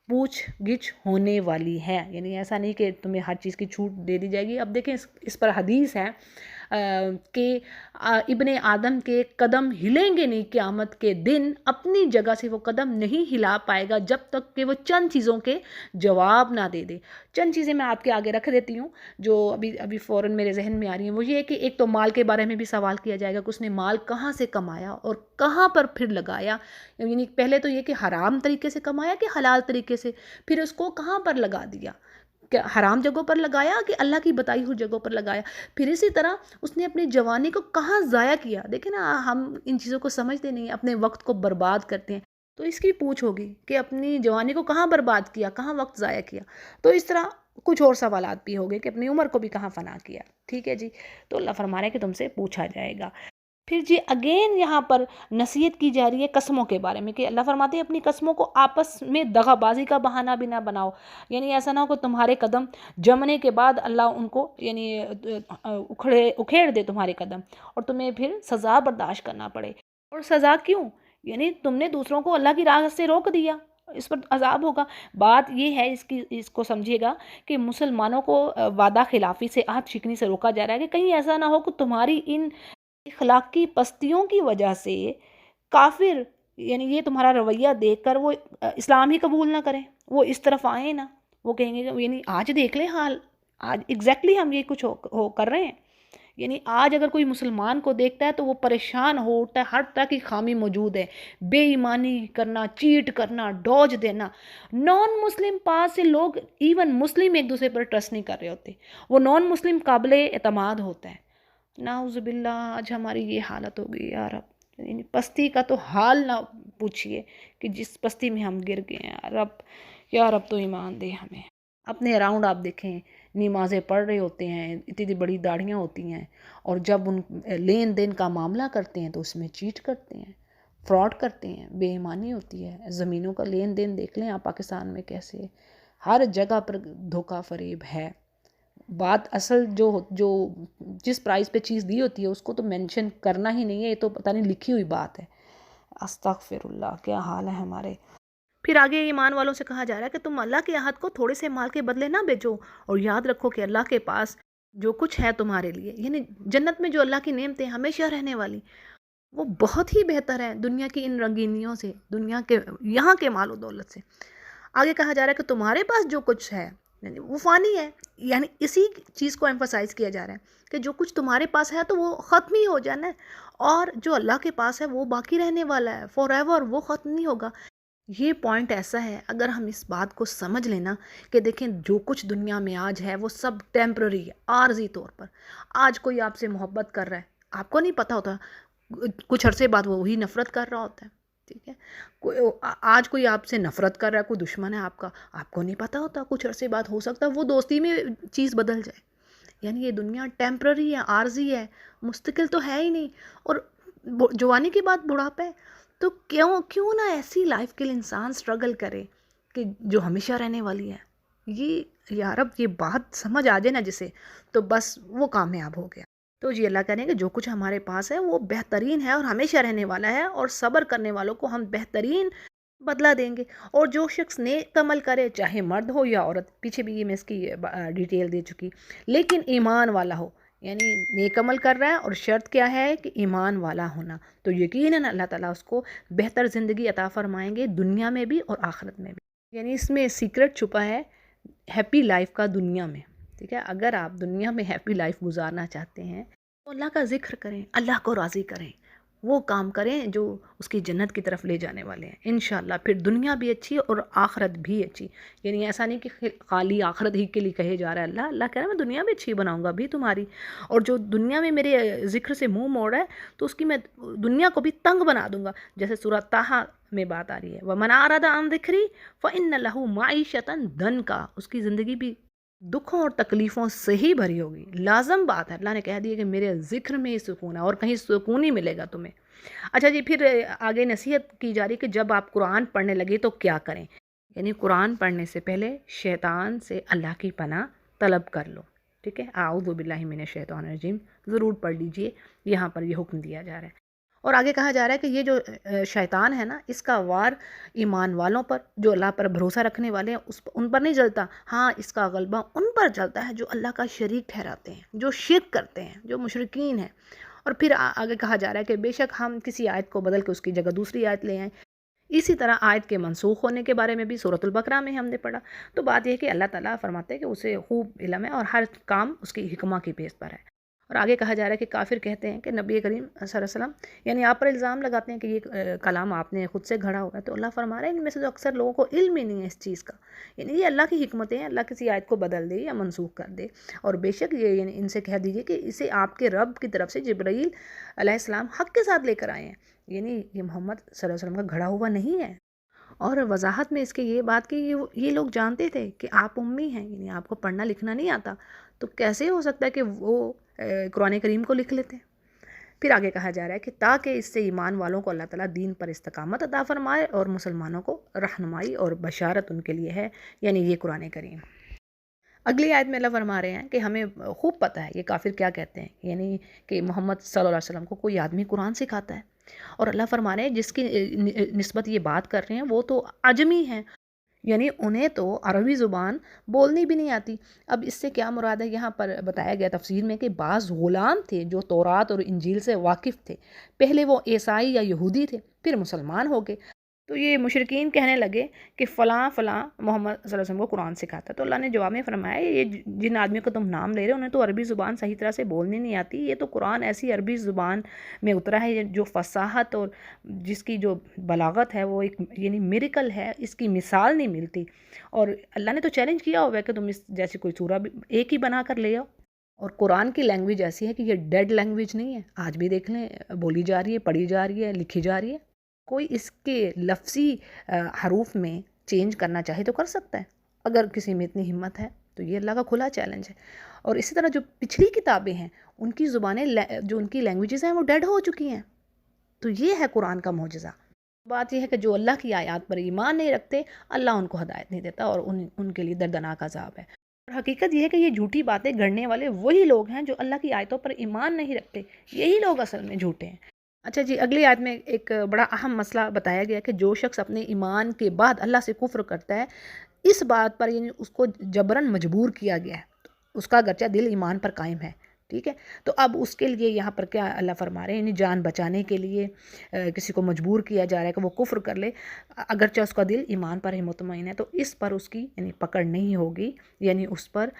پوچھ گچھ ہونے والی ہے، یعنی ایسا نہیں کہ تمہیں ہر چیز کی چھوٹ دے دی جائے گی۔ اب دیکھیں اس پر حدیث ہے کہ ابن آدم کے قدم ہلیں گے نہیں قیامت کے دن، اپنی جگہ سے وہ قدم نہیں ہلا پائے گا جب تک کہ وہ چند چیزوں کے جواب نہ دے دے۔ چند چیزیں میں آپ کے آگے رکھ دیتی ہوں جو ابھی فوراً میرے ذہن میں آ رہی ہیں۔ وہ یہ ہے کہ ایک تو مال کے بارے میں بھی سوال کیا جائے گا کہ اس نے مال کہاں سے کمایا اور کہاں پر پھر لگایا، یعنی پہلے تو یہ کہ حرام طریقے سے کمایا کہ حلال طریقے سے، پھر اس کو کہاں پر لگا دیا، کہ حرام جگہوں پر لگایا کہ اللہ کی بتائی ہوئی جگہوں پر لگایا۔ پھر اسی طرح اس نے اپنی جوانی کو کہاں ضائع کیا۔ دیکھیں نا ہم ان چیزوں کو سمجھتے نہیں ہیں، اپنے وقت کو برباد کرتے ہیں، تو اس کی پوچھ ہوگی کہ اپنی جوانی کو کہاں برباد کیا، کہاں وقت ضائع کیا۔ تو اس طرح کچھ اور سوالات بھی ہوگے کہ اپنی عمر کو بھی کہاں فنا کیا۔ ٹھیک ہے جی، تو اللہ فرما رہا ہے کہ تم سے پوچھا جائے گا۔ پھر جی اگین یہاں پر نصیحت کی جا رہی ہے قسموں کے بارے میں کہ اللہ فرماتے ہیں اپنی قسموں کو آپس میں دغا بازی کا بہانہ بھی نہ بناؤ، یعنی ایسا نہ ہو کہ تمہارے قدم جمنے کے بعد اللہ ان کو یعنی اکھیڑ دے تمہارے قدم اور تمہیں پھر سزا برداشت کرنا پڑے۔ اور سزا کیوں؟ یعنی تم نے دوسروں کو اللہ کی راہ سے روک دیا، اس پر عذاب ہوگا۔ بات یہ ہے اس کو سمجھیے گا کہ مسلمانوں کو وعدہ خلافی سے، عہد شکنی سے روکا جا رہا ہے کہ کہیں ایسا نہ ہو کہ تمہاری ان اخلاقی پستیوں کی وجہ سے کافر یعنی یہ تمہارا رویہ دیکھ کر وہ اسلام ہی قبول نہ کریں، وہ اس طرف آئیں نہ، وہ کہیں گے یعنی آج دیکھ لیں حال، آج ایگزیکٹلی ہم یہ کچھ ہو کر رہے ہیں۔ یعنی آج اگر کوئی مسلمان کو دیکھتا ہے تو وہ پریشان ہو اٹھتا ہے، ہر طرح کی خامی موجود ہے، بے ایمانی کرنا، چیٹ کرنا، ڈوج دینا۔ نان مسلم پاس سے لوگ ایون مسلم ایک دوسرے پر ٹرسٹ نہیں کر رہے ہوتے، وہ نان مسلم قابل اعتماد ہوتا ہے۔ نعوذ باللہ آج ہماری یہ حالت ہو گئی یا رب، یعنی پستی کا تو حال نہ پوچھئے کہ جس پستی میں ہم گر گئے ہیں۔ یا رب تو ایمان دے ہمیں۔ اپنے اراؤنڈ آپ دیکھیں نمازیں پڑھ رہے ہوتے ہیں، اتنی بڑی داڑھیاں ہوتی ہیں، اور جب ان لین دین کا معاملہ کرتے ہیں تو اس میں چیٹ کرتے ہیں، فراڈ کرتے ہیں، بے ایمانی ہوتی ہے۔ زمینوں کا لین دین دیکھ لیں آپ پاکستان میں کیسے ہر جگہ پر دھوکہ فریب ہے۔ بات اصل جو جس پرائز پہ چیز دی ہوتی ہے اس کو تو مینشن کرنا ہی نہیں ہے، یہ تو پتہ نہیں لکھی ہوئی بات ہے۔ استغفر اللہ، کیا حال ہے ہمارے۔ پھر آگے ایمان والوں سے کہا جا رہا ہے کہ تم اللہ کے عہد کو تھوڑے سے مال کے بدلے نہ بیچو، اور یاد رکھو کہ اللہ کے پاس جو کچھ ہے تمہارے لیے، یعنی جنت میں جو اللہ کی نعمتیں ہمیشہ رہنے والی، وہ بہت ہی بہتر ہے دنیا کی ان رنگینیوں سے، دنیا کے یہاں کے مال و دولت سے۔ آگے کہا جا رہا ہے کہ تمہارے پاس جو کچھ ہے یعنی وہ فانی ہے. یعنی اسی چیز کو ایمفسائز کیا جا رہا ہے کہ جو کچھ تمہارے پاس ہے تو وہ ختم ہی ہو جانا ہے، اور جو اللہ کے پاس ہے وہ باقی رہنے والا ہے فار ایور، وہ ختم نہیں ہوگا. یہ پوائنٹ ایسا ہے، اگر ہم اس بات کو سمجھ لینا کہ دیکھیں جو کچھ دنیا میں آج ہے وہ سب ٹیمپرری ہے، عارضی طور پر. آج کوئی آپ سے محبت کر رہا ہے، آپ کو نہیں پتہ ہوتا، کچھ عرصے بعد وہ وہی نفرت کر رہا ہوتا ہے. ٹھیک ہے، آج کوئی آپ سے نفرت کر رہا ہے، کوئی دشمن ہے آپ کو نہیں پتہ ہوتا، کچھ عرصے بعد ہو سکتا ہے وہ دوستی میں چیز بدل جائے. یعنی یہ دنیا ٹیمپرری ہے، عارضی ہے، مستقل تو ہے ہی نہیں. اور جوانی کے بعد بڑھاپا ہے، تو کیوں نہ ایسی لائف کے لیے انسان سٹرگل کرے کہ جو ہمیشہ رہنے والی ہے. یہ یا رب یہ بات سمجھ آ جائے نا جسے، تو بس وہ کامیاب ہو گیا. تو جی اللہ کریں کہ جو کچھ ہمارے پاس ہے وہ بہترین ہے اور ہمیشہ رہنے والا ہے، اور صبر کرنے والوں کو ہم بہترین بدلہ دیں گے. اور جو شخص نیک عمل کرے، چاہے مرد ہو یا عورت، پیچھے بھی یہ میں اس کی ڈیٹیل دے چکی، لیکن ایمان والا ہو. یعنی نیک عمل کر رہا ہے اور شرط کیا ہے کہ ایمان والا ہونا، تو یقیناً اللہ تعالیٰ اس کو بہتر زندگی عطا فرمائیں گے، دنیا میں بھی اور آخرت میں بھی. یعنی اس میں سیکرٹ چھپا ہے ہیپی لائف کا دنیا میں. ٹھیک ہے، اگر آپ دنیا میں ہیپی لائف گزارنا چاہتے ہیں تو اللہ کا ذکر کریں، اللہ کو راضی کریں، وہ کام کریں جو اس کی جنت کی طرف لے جانے والے ہیں انشاءاللہ. پھر دنیا بھی اچھی اور آخرت بھی اچھی. یعنی ایسا نہیں کہ خالی آخرت ہی کے لیے کہے جا رہا ہے، اللہ کہہ رہا ہے میں دنیا بھی اچھی بناؤں گا بھی تمہاری، اور جو دنیا میں میرے ذکر سے منہ موڑ ہے تو اس کی میں دنیا کو بھی تنگ بنا دوں گا. جیسے سورہ طٰہٰ میں بات آ رہی ہے، وَمَنْ أَعْرَضَ عَنْ ذِكْرِي فَإِنَّ لَهُ مَعِيشَةً ضَنْكًا، اس کی زندگی بھی دکھوں اور تکلیفوں سے ہی بھری ہوگی. لازم بات ہے، اللہ نے کہہ دیا کہ میرے ذکر میں ہی سکون ہے، اور کہیں سکون ہی ملے گا تمہیں. اچھا جی، پھر آگے نصیحت کی جا رہی کہ جب آپ قرآن پڑھنے لگے تو کیا کریں. یعنی قرآن پڑھنے سے پہلے شیطان سے اللہ کی پناہ طلب کر لو. ٹھیک ہے، اعوذ باللہ من الشیطان الرجیم ضرور پڑھ لیجئے، یہاں پر یہ حکم دیا جا رہا ہے. اور آگے کہا جا رہا ہے کہ یہ جو شیطان ہے نا، اس کا وار ایمان والوں پر، جو اللہ پر بھروسہ رکھنے والے ہیں ان پر نہیں جلتا. ہاں، اس کا غلبہ ان پر چلتا ہے جو اللہ کا شریک ٹھہراتے ہیں، جو شرک کرتے ہیں، جو مشرکین ہیں. اور پھر آگے کہا جا رہا ہے کہ بے شک ہم کسی آیت کو بدل کے اس کی جگہ دوسری آیت لے آئیں. اسی طرح آیت کے منسوخ ہونے کے بارے میں بھی سورۃ البقرہ میں ہم نے پڑھا. تو بات یہ ہے کہ اللہ تعالیٰ فرماتے ہیں کہ اسے خوب علم ہے اور ہر کام اس کی حکمت کی بیس پر ہے. اور آگے کہا جا رہا ہے کہ کافر کہتے ہیں کہ نبی کریم صلی اللہ علیہ وسلم، یعنی آپ پر الزام لگاتے ہیں کہ یہ کلام آپ نے خود سے گھڑا ہوا ہے. تو اللہ فرما رہے ہیں ان میں سے تو اکثر لوگوں کو علم ہی نہیں ہے اس چیز کا. یعنی یہ اللہ کی حکمتیں ہیں، اللہ کسی آیت کو بدل دے یا منسوخ کر دے. اور بے شک یہ یعنی ان سے کہہ دیجئے کہ اسے آپ کے رب کی طرف سے جبرائیل علیہ السلام حق کے ساتھ لے کر آئے ہیں. یعنی یہ محمد صلی اللہ علیہ وسلم کا گھڑا ہوا نہیں ہے. اور وضاحت میں اس کے یہ بات کہ یہ لوگ جانتے تھے کہ آپ امی ہیں، یعنی آپ کو پڑھنا لکھنا نہیں آتا، تو کیسے ہو سکتا ہے کہ وہ قرآن کریم کو لکھ لیتے. پھر آگے کہا جا رہا ہے کہ تاکہ اس سے ایمان والوں کو اللہ تعالیٰ دین پر استقامت عطا فرمائے اور مسلمانوں کو رہنمائی اور بشارت ان کے لیے ہے، یعنی یہ قرآن کریم. اگلی آیت میں اللہ فرما رہے ہیں کہ ہمیں خوب پتہ ہے یہ کافر کیا کہتے ہیں، یعنی کہ محمد صلی اللہ علیہ وسلم کو کوئی آدمی قرآن سکھاتا ہے. اور اللہ فرما رہے ہیں جس کی نسبت یہ بات کر رہے ہیں وہ تو عجمی ہیں، یعنی انہیں تو عربی زبان بولنی بھی نہیں آتی. اب اس سے کیا مراد ہے، یہاں پر بتایا گیا تفسیر میں کہ بعض غلام تھے جو تورات اور انجیل سے واقف تھے. پہلے وہ عیسائی یا یہودی تھے، پھر مسلمان ہو گئے. تو یہ مشرکین کہنے لگے کہ فلاں فلاں محمد صلی اللہ علیہ وسلم کو قرآن سکھاتا. تو اللہ نے جواب میں فرمایا یہ جن آدمیوں کو تم نام لے رہے ہو انہیں تو عربی زبان صحیح طرح سے بولنی نہیں آتی. یہ تو قرآن ایسی عربی زبان میں اترا ہے جو فصاحت اور جس کی جو بلاغت ہے وہ ایک یعنی میریکل ہے، اس کی مثال نہیں ملتی. اور اللہ نے تو چیلنج کیا ہوا ہے کہ تم اس جیسی کوئی سورہ بھی ایک ہی بنا کر لے آؤ. اور قرآن کی لینگویج ایسی ہے کہ یہ ڈیڈ لینگویج نہیں ہے. آج بھی دیکھ لیں بولی جا رہی ہے، پڑھی جا رہی ہے، لکھی جا رہی ہے. کوئی اس کے لفظی حروف میں چینج کرنا چاہے تو کر سکتا ہے اگر کسی میں اتنی ہمت ہے. تو یہ اللہ کا کھلا چیلنج ہے. اور اسی طرح جو پچھلی کتابیں ہیں ان کی زبانیں جو ان کی لینگویجز ہیں وہ ڈیڈ ہو چکی ہیں. تو یہ ہے قرآن کا معجزہ. بات یہ ہے کہ جو اللہ کی آیات پر ایمان نہیں رکھتے اللہ ان کو ہدایت نہیں دیتا اور ان کے لیے دردناک عذاب ہے. اور حقیقت یہ ہے کہ یہ جھوٹی باتیں گڑھنے والے وہی لوگ ہیں جو اللہ کی آیتوں پر ایمان نہیں رکھتے. یہی لوگ اصل میں جھوٹے ہیں. اچھا جی، اگلی آیت میں ایک بڑا اہم مسئلہ بتایا گیا کہ جو شخص اپنے ایمان کے بعد اللہ سے کفر کرتا ہے، اس بات پر یعنی اس کو جبراً مجبور کیا گیا ہے، اس کا گرچہ دل ایمان پر قائم ہے ٹھیک ہے، تو اب اس کے لیے یہاں پر کیا اللہ فرما رہے ہیں، یعنی جان بچانے کے لیے کسی کو مجبور کیا جا رہا ہے کہ وہ کفر کر لے، اگرچہ اس کا دل ایمان پر ہی مطمئن ہے، تو اس پر اس کی یعنی پکڑ نہیں ہوگی، یعنی اس پر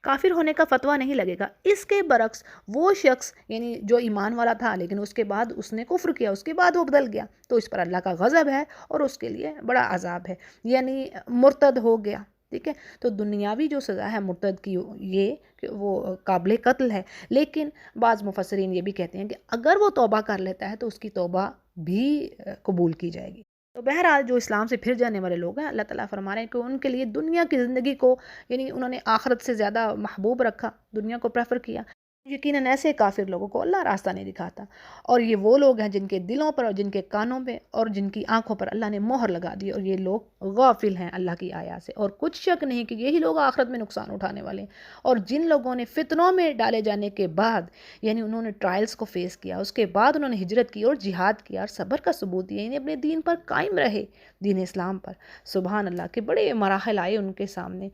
کافر ہونے کا فتویٰ نہیں لگے گا۔ اس کے برعکس وہ شخص یعنی جو ایمان والا تھا لیکن اس کے بعد اس نے کفر کیا، اس کے بعد وہ بدل گیا، تو اس پر اللہ کا غضب ہے اور اس کے لیے بڑا عذاب ہے، یعنی مرتد ہو گیا، ٹھیک ہے۔ تو دنیاوی جو سزا ہے مرتد کی یہ کہ وہ قابل قتل ہے، لیکن بعض مفسرین یہ بھی کہتے ہیں کہ اگر وہ توبہ کر لیتا ہے تو اس کی توبہ بھی قبول کی جائے گی۔ تو بہرحال جو اسلام سے پھر جانے والے لوگ ہیں، اللہ تعالیٰ فرما رہے ہیں کہ ان کے لیے دنیا کی زندگی کو یعنی انہوں نے آخرت سے زیادہ محبوب رکھا، دنیا کو پریفر کیا، یقیناً ایسے کافر لوگوں کو اللہ راستہ نہیں دکھاتا، اور یہ وہ لوگ ہیں جن کے دلوں پر اور جن کے کانوں پہ اور جن کی آنکھوں پر اللہ نے مہر لگا دی، اور یہ لوگ غافل ہیں اللہ کی آیات سے، اور کچھ شک نہیں کہ یہی لوگ آخرت میں نقصان اٹھانے والے ہیں۔ اور جن لوگوں نے فتنوں میں ڈالے جانے کے بعد یعنی انہوں نے ٹرائلز کو فیس کیا، اس کے بعد انہوں نے ہجرت کی اور جہاد کیا اور صبر کا ثبوت دیا، یعنی اپنے دین پر قائم رہے، دین اسلام پر، سبحان اللہ کے بڑے مراحل آئے ان کے سامنے،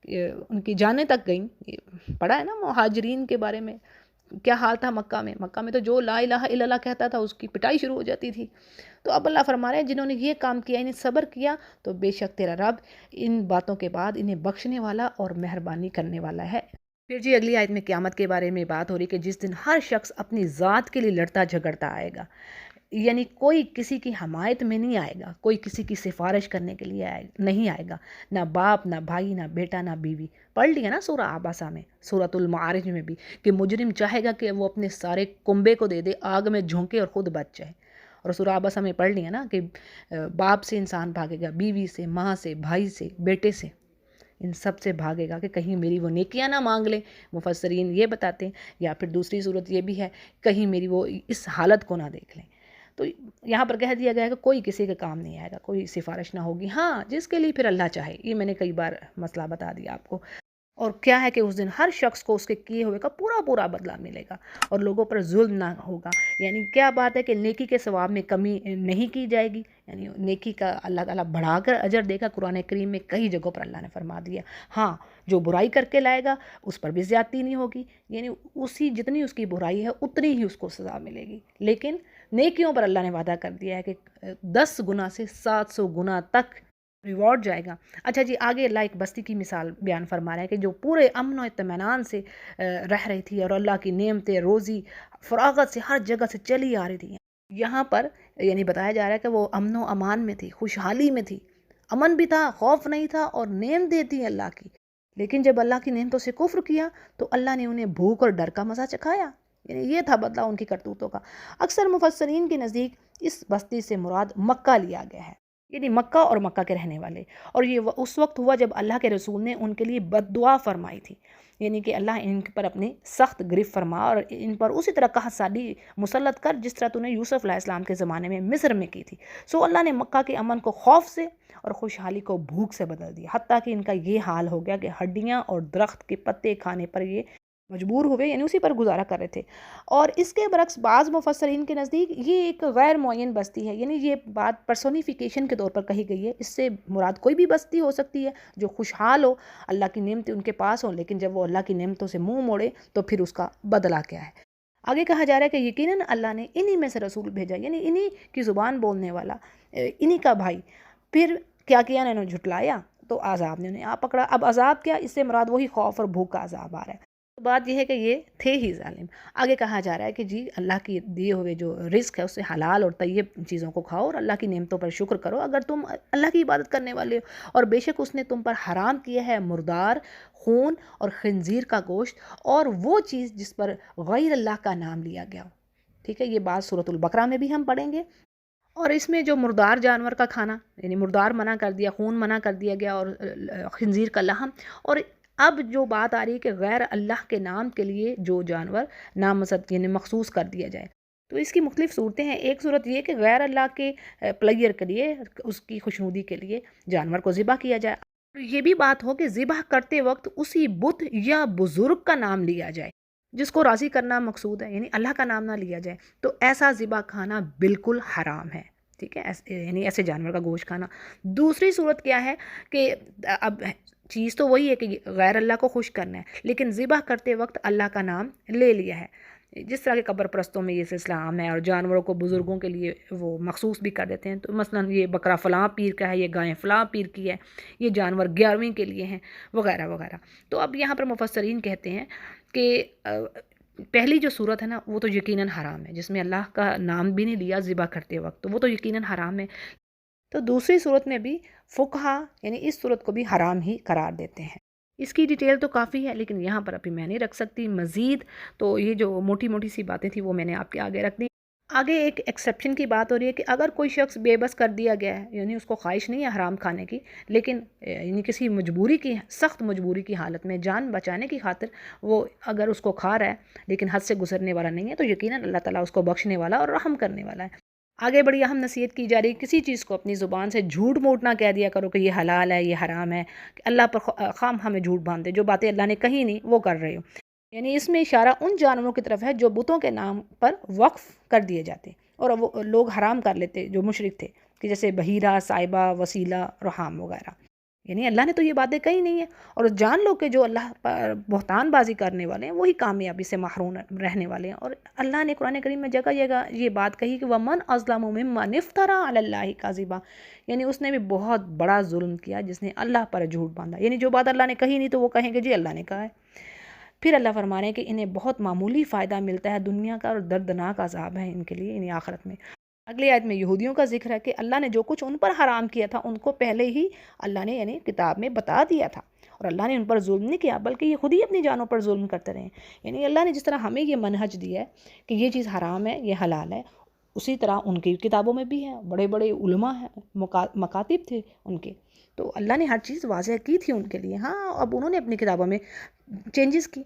ان کی جانیں تک گئیں۔ پڑھا ہے نا مہاجرین کے بارے میں کیا حال تھا مکہ میں، مکہ میں تو جو لا الہ الا اللہ کہتا تھا اس کی پٹائی شروع ہو جاتی تھی۔ تو اب اللہ فرما رہے ہیں جنہوں نے یہ کام کیا، انہیں صبر کیا، تو بے شک تیرا رب ان باتوں کے بعد انہیں بخشنے والا اور مہربانی کرنے والا ہے۔ پھر جی اگلی آیت میں قیامت کے بارے میں بات ہو رہی کہ جس دن ہر شخص اپنی ذات کے لیے لڑتا جھگڑتا آئے گا، یعنی کوئی کسی کی حمایت میں نہیں آئے گا، کوئی کسی کی سفارش کرنے کے لیے نہیں آئے گا، نہ باپ، نہ بھائی، نہ بیٹا، نہ بیوی۔ پڑھ لیا نا سورہ عباسہ میں، سورۃ المعارج میں بھی، کہ مجرم چاہے گا کہ وہ اپنے سارے کنبے کو دے دے، آگ میں جھونکے اور خود بچ جائے۔ اور سورہ عباسہ میں پڑھ لیا نا کہ باپ سے انسان بھاگے گا، بیوی سے، ماں سے، بھائی سے، بیٹے سے، ان سب سے بھاگے گا کہ کہیں میری وہ نیکیاں نہ مانگ لیں۔ مفسرین یہ بتاتے ہیں، یا پھر دوسری صورت یہ بھی ہے کہیں میری وہ اس حالت کو نہ دیکھ لیں۔ تو یہاں پر کہہ دیا گیا ہے کہ کوئی کسی کے کام نہیں آئے گا، کوئی سفارش نہ ہوگی، ہاں جس کے لیے پھر اللہ چاہے، یہ میں نے کئی بار مسئلہ بتا دیا آپ کو۔ اور کیا ہے کہ اس دن ہر شخص کو اس کے کیے ہوئے کا پورا پورا بدلہ ملے گا اور لوگوں پر ظلم نہ ہوگا، یعنی کیا بات ہے کہ نیکی کے ثواب میں کمی نہیں کی جائے گی، یعنی نیکی کا اللہ تعالیٰ بڑھا کر اجر دے گا۔ قرآن کریم میں کئی جگہوں پر اللہ نے فرما دیا، ہاں جو برائی کر کے لائے گا اس پر بھی زیادتی نہیں ہوگی، یعنی اسی جتنی اس کی برائی ہے اتنی ہی اس کو سزا ملے گی، لیکن نیکیوں پر اللہ نے وعدہ کر دیا ہے کہ 10 گنا سے 700 گنا تک ریوارڈ جائے گا۔ اچھا جی آگے اللہ ایک بستی کی مثال بیان فرما رہے ہیں کہ جو پورے امن و اطمینان سے رہ رہی تھی اور اللہ کی نعمتیں، روزی، فراغت سے ہر جگہ سے چلی آ رہی تھی، یہاں پر یعنی بتایا جا رہا ہے کہ وہ امن و امان میں تھی، خوشحالی میں تھی، امن بھی تھا، خوف نہیں تھا، اور نعمتیں تھیں اللہ کی، لیکن جب اللہ کی نعمتوں سے کفر کیا تو اللہ نے انہیں بھوک اور ڈر کا مزہ چکھایا، یعنی یہ تھا بدلہ ان کی کرتوتوں کا۔ اکثر مفسرین کے نزدیک اس بستی سے مراد مکہ لیا گیا ہے، یعنی مکہ اور مکہ کے رہنے والے، اور یہ اس وقت ہوا جب اللہ کے رسول نے ان کے لیے بد دعا فرمائی تھی، یعنی کہ اللہ ان پر اپنی سخت گرفت فرما اور ان پر اسی طرح قحط سالی مسلط کر جس طرح تو نے یوسف علیہ السلام کے زمانے میں مصر میں کی تھی۔ سو اللہ نے مکہ کے امن کو خوف سے اور خوشحالی کو بھوک سے بدل دیا، حتیٰ کہ ان کا یہ حال ہو گیا کہ ہڈیاں اور درخت کے پتے کھانے پر یہ مجبور ہوئے، یعنی اسی پر گزارا کر رہے تھے۔ اور اس کے برعکس بعض مفسرین کے نزدیک یہ ایک غیر معین بستی ہے، یعنی یہ بات پرسونیفیکیشن کے طور پر کہی گئی ہے، اس سے مراد کوئی بھی بستی ہو سکتی ہے جو خوشحال ہو، اللہ کی نعمتیں ان کے پاس ہوں، لیکن جب وہ اللہ کی نعمتوں سے منہ موڑے تو پھر اس کا بدلہ کیا ہے۔ آگے کہا جا رہا ہے کہ یقیناً اللہ نے انہی میں سے رسول بھیجا، یعنی انہی کی زبان بولنے والا، انہی کا بھائی، پھر کیا کیا، انہوں نے جھٹلایا تو عذاب نے انہیں آ پکڑا۔ اب عذاب کیا، اس سے مراد وہی خوف اور بھوک کا عذاب آ رہا ہے۔ بات یہ ہے کہ یہ تھے ہی ظالم۔ آگے کہا جا رہا ہے کہ جی اللہ کی دیے ہوئے جو رزق ہے اس سے حلال اور طیب چیزوں کو کھاؤ اور اللہ کی نعمتوں پر شکر کرو اگر تم اللہ کی عبادت کرنے والے ہو، اور بے شک اس نے تم پر حرام کیا ہے مردار، خون اور خنزیر کا گوشت اور وہ چیز جس پر غیر اللہ کا نام لیا گیا ہو۔ ٹھیک ہے، یہ بات سورۃ البقرہ میں بھی ہم پڑھیں گے۔ اور اس میں جو مردار جانور کا کھانا، یعنی مردار منع کر دیا، خون منع کر دیا گیا، اور خنزیر کا لحم، اور اب جو بات آ رہی ہے کہ غیر اللہ کے نام کے لیے جو جانور نامزد یعنی مخصوص کر دیا جائے، تو اس کی مختلف صورتیں ہیں۔ ایک صورت یہ کہ غیر اللہ کے پلیئر کے لیے، اس کی خوشنودی کے لیے جانور کو ذبح کیا جائے، یہ بھی بات ہو کہ ذبح کرتے وقت اسی بت یا بزرگ کا نام لیا جائے جس کو راضی کرنا مقصود ہے، یعنی اللہ کا نام نہ لیا جائے، تو ایسا ذبح کھانا بالکل حرام ہے۔ ٹھیک ہے، یعنی ایسے جانور کا گوشت کھانا۔ دوسری صورت کیا ہے کہ اب چیز تو وہی ہے کہ غیر اللہ کو خوش کرنا ہے، لیکن ذبح کرتے وقت اللہ کا نام لے لیا ہے۔ جس طرح کے قبر پرستوں میں یہ سلسلہ عام ہے، اور جانوروں کو بزرگوں کے لیے وہ مخصوص بھی کر دیتے ہیں، تو مثلا یہ بکرا فلاں پیر کا ہے، یہ گائے فلاں پیر کی ہے، یہ جانور 11ویں کے لیے ہیں، وغیرہ وغیرہ۔ تو اب یہاں پر مفسرین کہتے ہیں کہ پہلی جو صورت ہے نا وہ تو یقیناً حرام ہے، جس میں اللہ کا نام بھی نہیں لیا ذبح کرتے وقت، تو وہ تو یقیناً حرام ہے۔ تو دوسری صورت میں بھی فقہا یعنی اس صورت کو بھی حرام ہی قرار دیتے ہیں۔ اس کی ڈیٹیل تو کافی ہے، لیکن یہاں پر ابھی میں نہیں رکھ سکتی مزید، تو یہ جو موٹی موٹی سی باتیں تھیں وہ میں نے آپ کے آگے رکھ دی۔ آگے ایک ایکسیپشن کی بات ہو رہی ہے کہ اگر کوئی شخص بے بس کر دیا گیا ہے، یعنی اس کو خواہش نہیں ہے حرام کھانے کی، لیکن یعنی کسی مجبوری کی، سخت مجبوری کی حالت میں جان بچانے کی خاطر وہ اگر اس کو کھا رہا ہے لیکن حد سے گزرنے والا نہیں ہے، تو یقیناً اللہ تعالیٰ اس کو بخشنے والا اور رحم کرنے والا ہے۔ آگے بڑی اہم نصیحت کی جا رہی ہے، کسی چیز کو اپنی زبان سے جھوٹ موٹ نہ کہہ دیا کرو کہ یہ حلال ہے یہ حرام ہے، کہ اللہ پر خام ہمیں جھوٹ باندھے، جو باتیں اللہ نے کہی نہیں وہ کر رہے ہو۔ یعنی اس میں اشارہ ان جانوروں کی طرف ہے جو بتوں کے نام پر وقف کر دیے جاتے اور وہ لوگ حرام کر لیتے جو مشرک تھے، کہ جیسے بحیرہ، صائبہ، وسیلہ، رحام وغیرہ۔ یعنی اللہ نے تو یہ باتیں کہی نہیں ہیں، اور جان لو کہ جو اللہ پر بہتان بازی کرنے والے ہیں وہی کامیابی سے محروم رہنے والے ہیں۔ اور اللہ نے قرآن کریم میں جگہ جگہ یہ بات کہی کہ وَمَنْ أَظْلَمُ مِمَّنِ افْتَرَىٰ عَلَى اللَّهِ كَذِبًا، یعنی اس نے بھی بہت بڑا ظلم کیا جس نے اللہ پر جھوٹ باندھا، یعنی جو بات اللہ نے کہی نہیں تو وہ کہیں گے جی اللہ نے کہا ہے۔ پھر اللہ فرما رہے ہیں کہ انہیں بہت معمولی فائدہ ملتا ہے دنیا کا، اور دردناک عذاب ہے ان کے لیے یعنی آخرت میں۔ اگلی آیت میں یہودیوں کا ذکر ہے کہ اللہ نے جو کچھ ان پر حرام کیا تھا ان کو پہلے ہی اللہ نے یعنی کتاب میں بتا دیا تھا، اور اللہ نے ان پر ظلم نہیں کیا بلکہ یہ خود ہی اپنی جانوں پر ظلم کرتے رہے۔ یعنی اللہ نے جس طرح ہمیں یہ منہج دیا ہے کہ یہ چیز حرام ہے یہ حلال ہے، اسی طرح ان کی کتابوں میں بھی ہے، بڑے بڑے علماء ہیں، مکاتب تھے ان کے، تو اللہ نے ہر چیز واضح کی تھی ان کے لیے۔ ہاں اب انہوں نے اپنی کتابوں میں چینجز کی،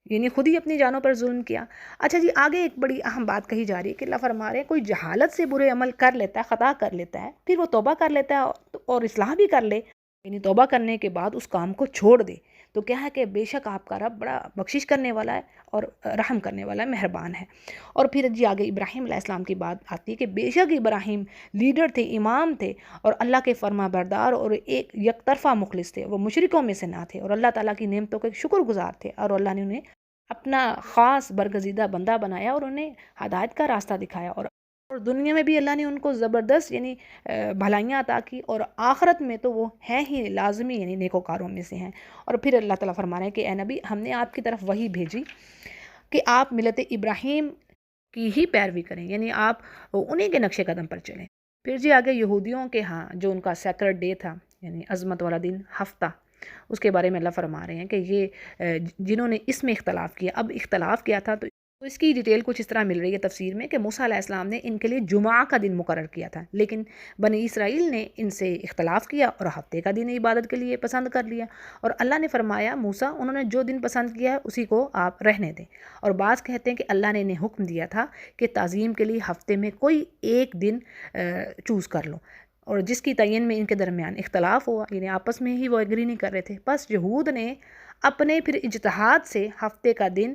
یعنی خود ہی اپنی جانوں پر ظلم کیا۔ اچھا جی، آگے ایک بڑی اہم بات کہی جا رہی ہے کہ اللہ فرما رہے ہیں کوئی جہالت سے برے عمل کر لیتا ہے، خطا کر لیتا ہے، پھر وہ توبہ کر لیتا ہے اور اصلاح بھی کر لے، یعنی توبہ کرنے کے بعد اس کام کو چھوڑ دے، تو کیا ہے کہ بے شک آپ کا رب بڑا بخشش کرنے والا ہے اور رحم کرنے والا ہے، مہربان ہے۔ اور پھر جی آگے ابراہیم علیہ السلام کی بات آتی ہے کہ بے شک ابراہیم لیڈر تھے، امام تھے، اور اللہ کے فرما بردار اور ایک یک طرفہ مخلص تھے، وہ مشرکوں میں سے نہ تھے، اور اللہ تعالیٰ کی نعمتوں کے شکر گزار تھے، اور اللہ نے انہیں اپنا خاص برگزیدہ بندہ بنایا اور انہیں ہدایت کا راستہ دکھایا، اور دنیا میں بھی اللہ نے ان کو زبردست یعنی بھلائیاں عطا کی، اور آخرت میں تو وہ ہیں ہی لازمی یعنی نیکوکاروں میں سے ہیں۔ اور پھر اللہ تعالیٰ فرما رہے ہیں کہ اے نبی ہم نے آپ کی طرف وحی بھیجی کہ آپ ملت ابراہیم کی ہی پیروی کریں، یعنی آپ انہیں کے نقش قدم پر چلیں۔ پھر جی آگے یہودیوں کے ہاں جو ان کا سیکرڈ ڈے تھا یعنی عظمت والا دن ہفتہ، اس کے بارے میں اللہ فرما رہے ہیں کہ یہ جنہوں نے اس میں اختلاف کیا، اب اختلاف کیا تھا تو اس کی ڈیٹیل کچھ اس طرح مل رہی ہے تفسیر میں کہ موسیٰ علیہ السلام نے ان کے لیے جمعہ کا دن مقرر کیا تھا، لیکن بنی اسرائیل نے ان سے اختلاف کیا اور ہفتے کا دن عبادت کے لیے پسند کر لیا، اور اللہ نے فرمایا موسیٰ انہوں نے جو دن پسند کیا ہے اسی کو آپ رہنے دیں۔ اور بعض کہتے ہیں کہ اللہ نے انہیں حکم دیا تھا کہ تعظیم کے لیے ہفتے میں کوئی ایک دن چوز کر لو، اور جس کی تعین میں ان کے درمیان اختلاف ہوا، یعنی آپس میں ہی وہ ایگری نہیں کر رہے تھے، بس یہود نے اپنے پھر اجتہاد سے ہفتے کا دن،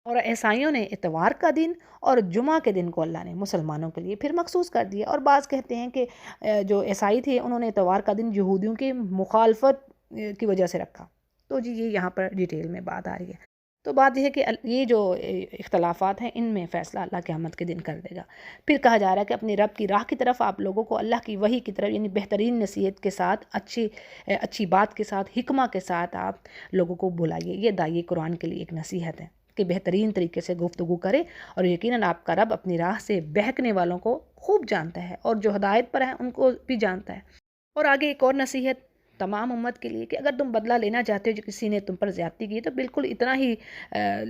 اور عیسائیوں نے اتوار کا دن اور جمعہ کے دن کو اللہ نے مسلمانوں کے لیے پھر مخصوص کر دیا۔ اور بعض کہتے ہیں کہ جو عیسائی تھے انہوں نے اتوار کا دن یہودیوں کی مخالفت کی وجہ سے رکھا۔ تو جی یہ یہاں پر ڈیٹیل میں بات آ رہی ہے۔ تو بات یہ ہے کہ یہ جو اختلافات ہیں ان میں فیصلہ اللہ قیامت کے دن کر دے گا۔ پھر کہا جا رہا ہے کہ اپنے رب کی راہ کی طرف آپ لوگوں کو اللہ کی وحی کی طرف یعنی بہترین نصیحت کے ساتھ، اچھی بات کے ساتھ، حکمہ کے ساتھ آپ لوگوں کو بلائیے۔ یہ داعی قرآن کے لیے ایک نصیحت ہے کہ بہترین طریقے سے گفتگو کرے، اور یقیناً آپ کا رب اپنی راہ سے بہکنے والوں کو خوب جانتا ہے، اور جو ہدایت پر ہیں ان کو بھی جانتا ہے۔ اور آگے ایک اور نصیحت تمام امت کے لیے کہ اگر تم بدلہ لینا چاہتے ہو جو کسی نے تم پر زیادتی کی تو بالکل اتنا ہی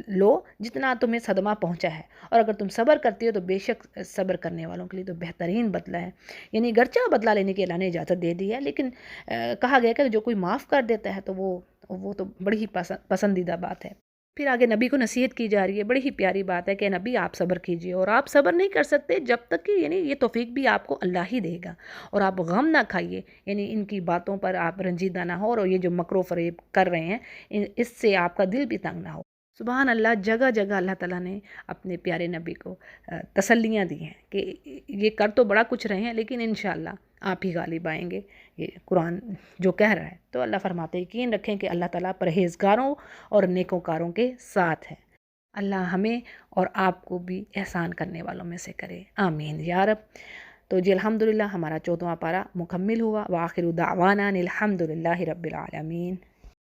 لو جتنا تمہیں صدمہ پہنچا ہے، اور اگر تم صبر کرتے ہو تو بے شک صبر کرنے والوں کے لیے تو بہترین بدلہ ہے۔ یعنی گرچہ بدلہ لینے کی اللہ نے اجازت دے دی ہے، لیکن کہا گیا کہ جو کوئی معاف کر دیتا ہے تو وہ تو بڑی ہی پسندیدہ بات ہے۔ پھر آگے نبی کو نصیحت کی جا رہی ہے، بڑی ہی پیاری بات ہے کہ نبی آپ صبر کیجئے، اور آپ صبر نہیں کر سکتے جب تک کہ یعنی یہ توفیق بھی آپ کو اللہ ہی دے گا، اور آپ غم نہ کھائیے، یعنی ان کی باتوں پر آپ رنجیدہ نہ ہو، اور یہ جو مکر و فریب کر رہے ہیں اس سے آپ کا دل بھی تنگ نہ ہو۔ سبحان اللہ، جگہ جگہ اللہ تعالیٰ نے اپنے پیارے نبی کو تسلیاں دی ہیں کہ یہ کر تو بڑا کچھ رہے ہیں لیکن انشاءاللہ آپ ہی غالب آئیں گے، یہ قرآن جو کہہ رہا ہے۔ تو اللہ فرماتے ہیں یقین رکھیں کہ اللہ تعالیٰ پرہیزگاروں اور نیکوکاروں کے ساتھ ہے۔ اللہ ہمیں اور آپ کو بھی احسان کرنے والوں میں سے کرے، آمین یا رب۔ تو جی الحمدللہ ہمارا 14واں پارہ مکمل ہوا۔ وآخر دعوانا ان الحمد للہ رب العالمین۔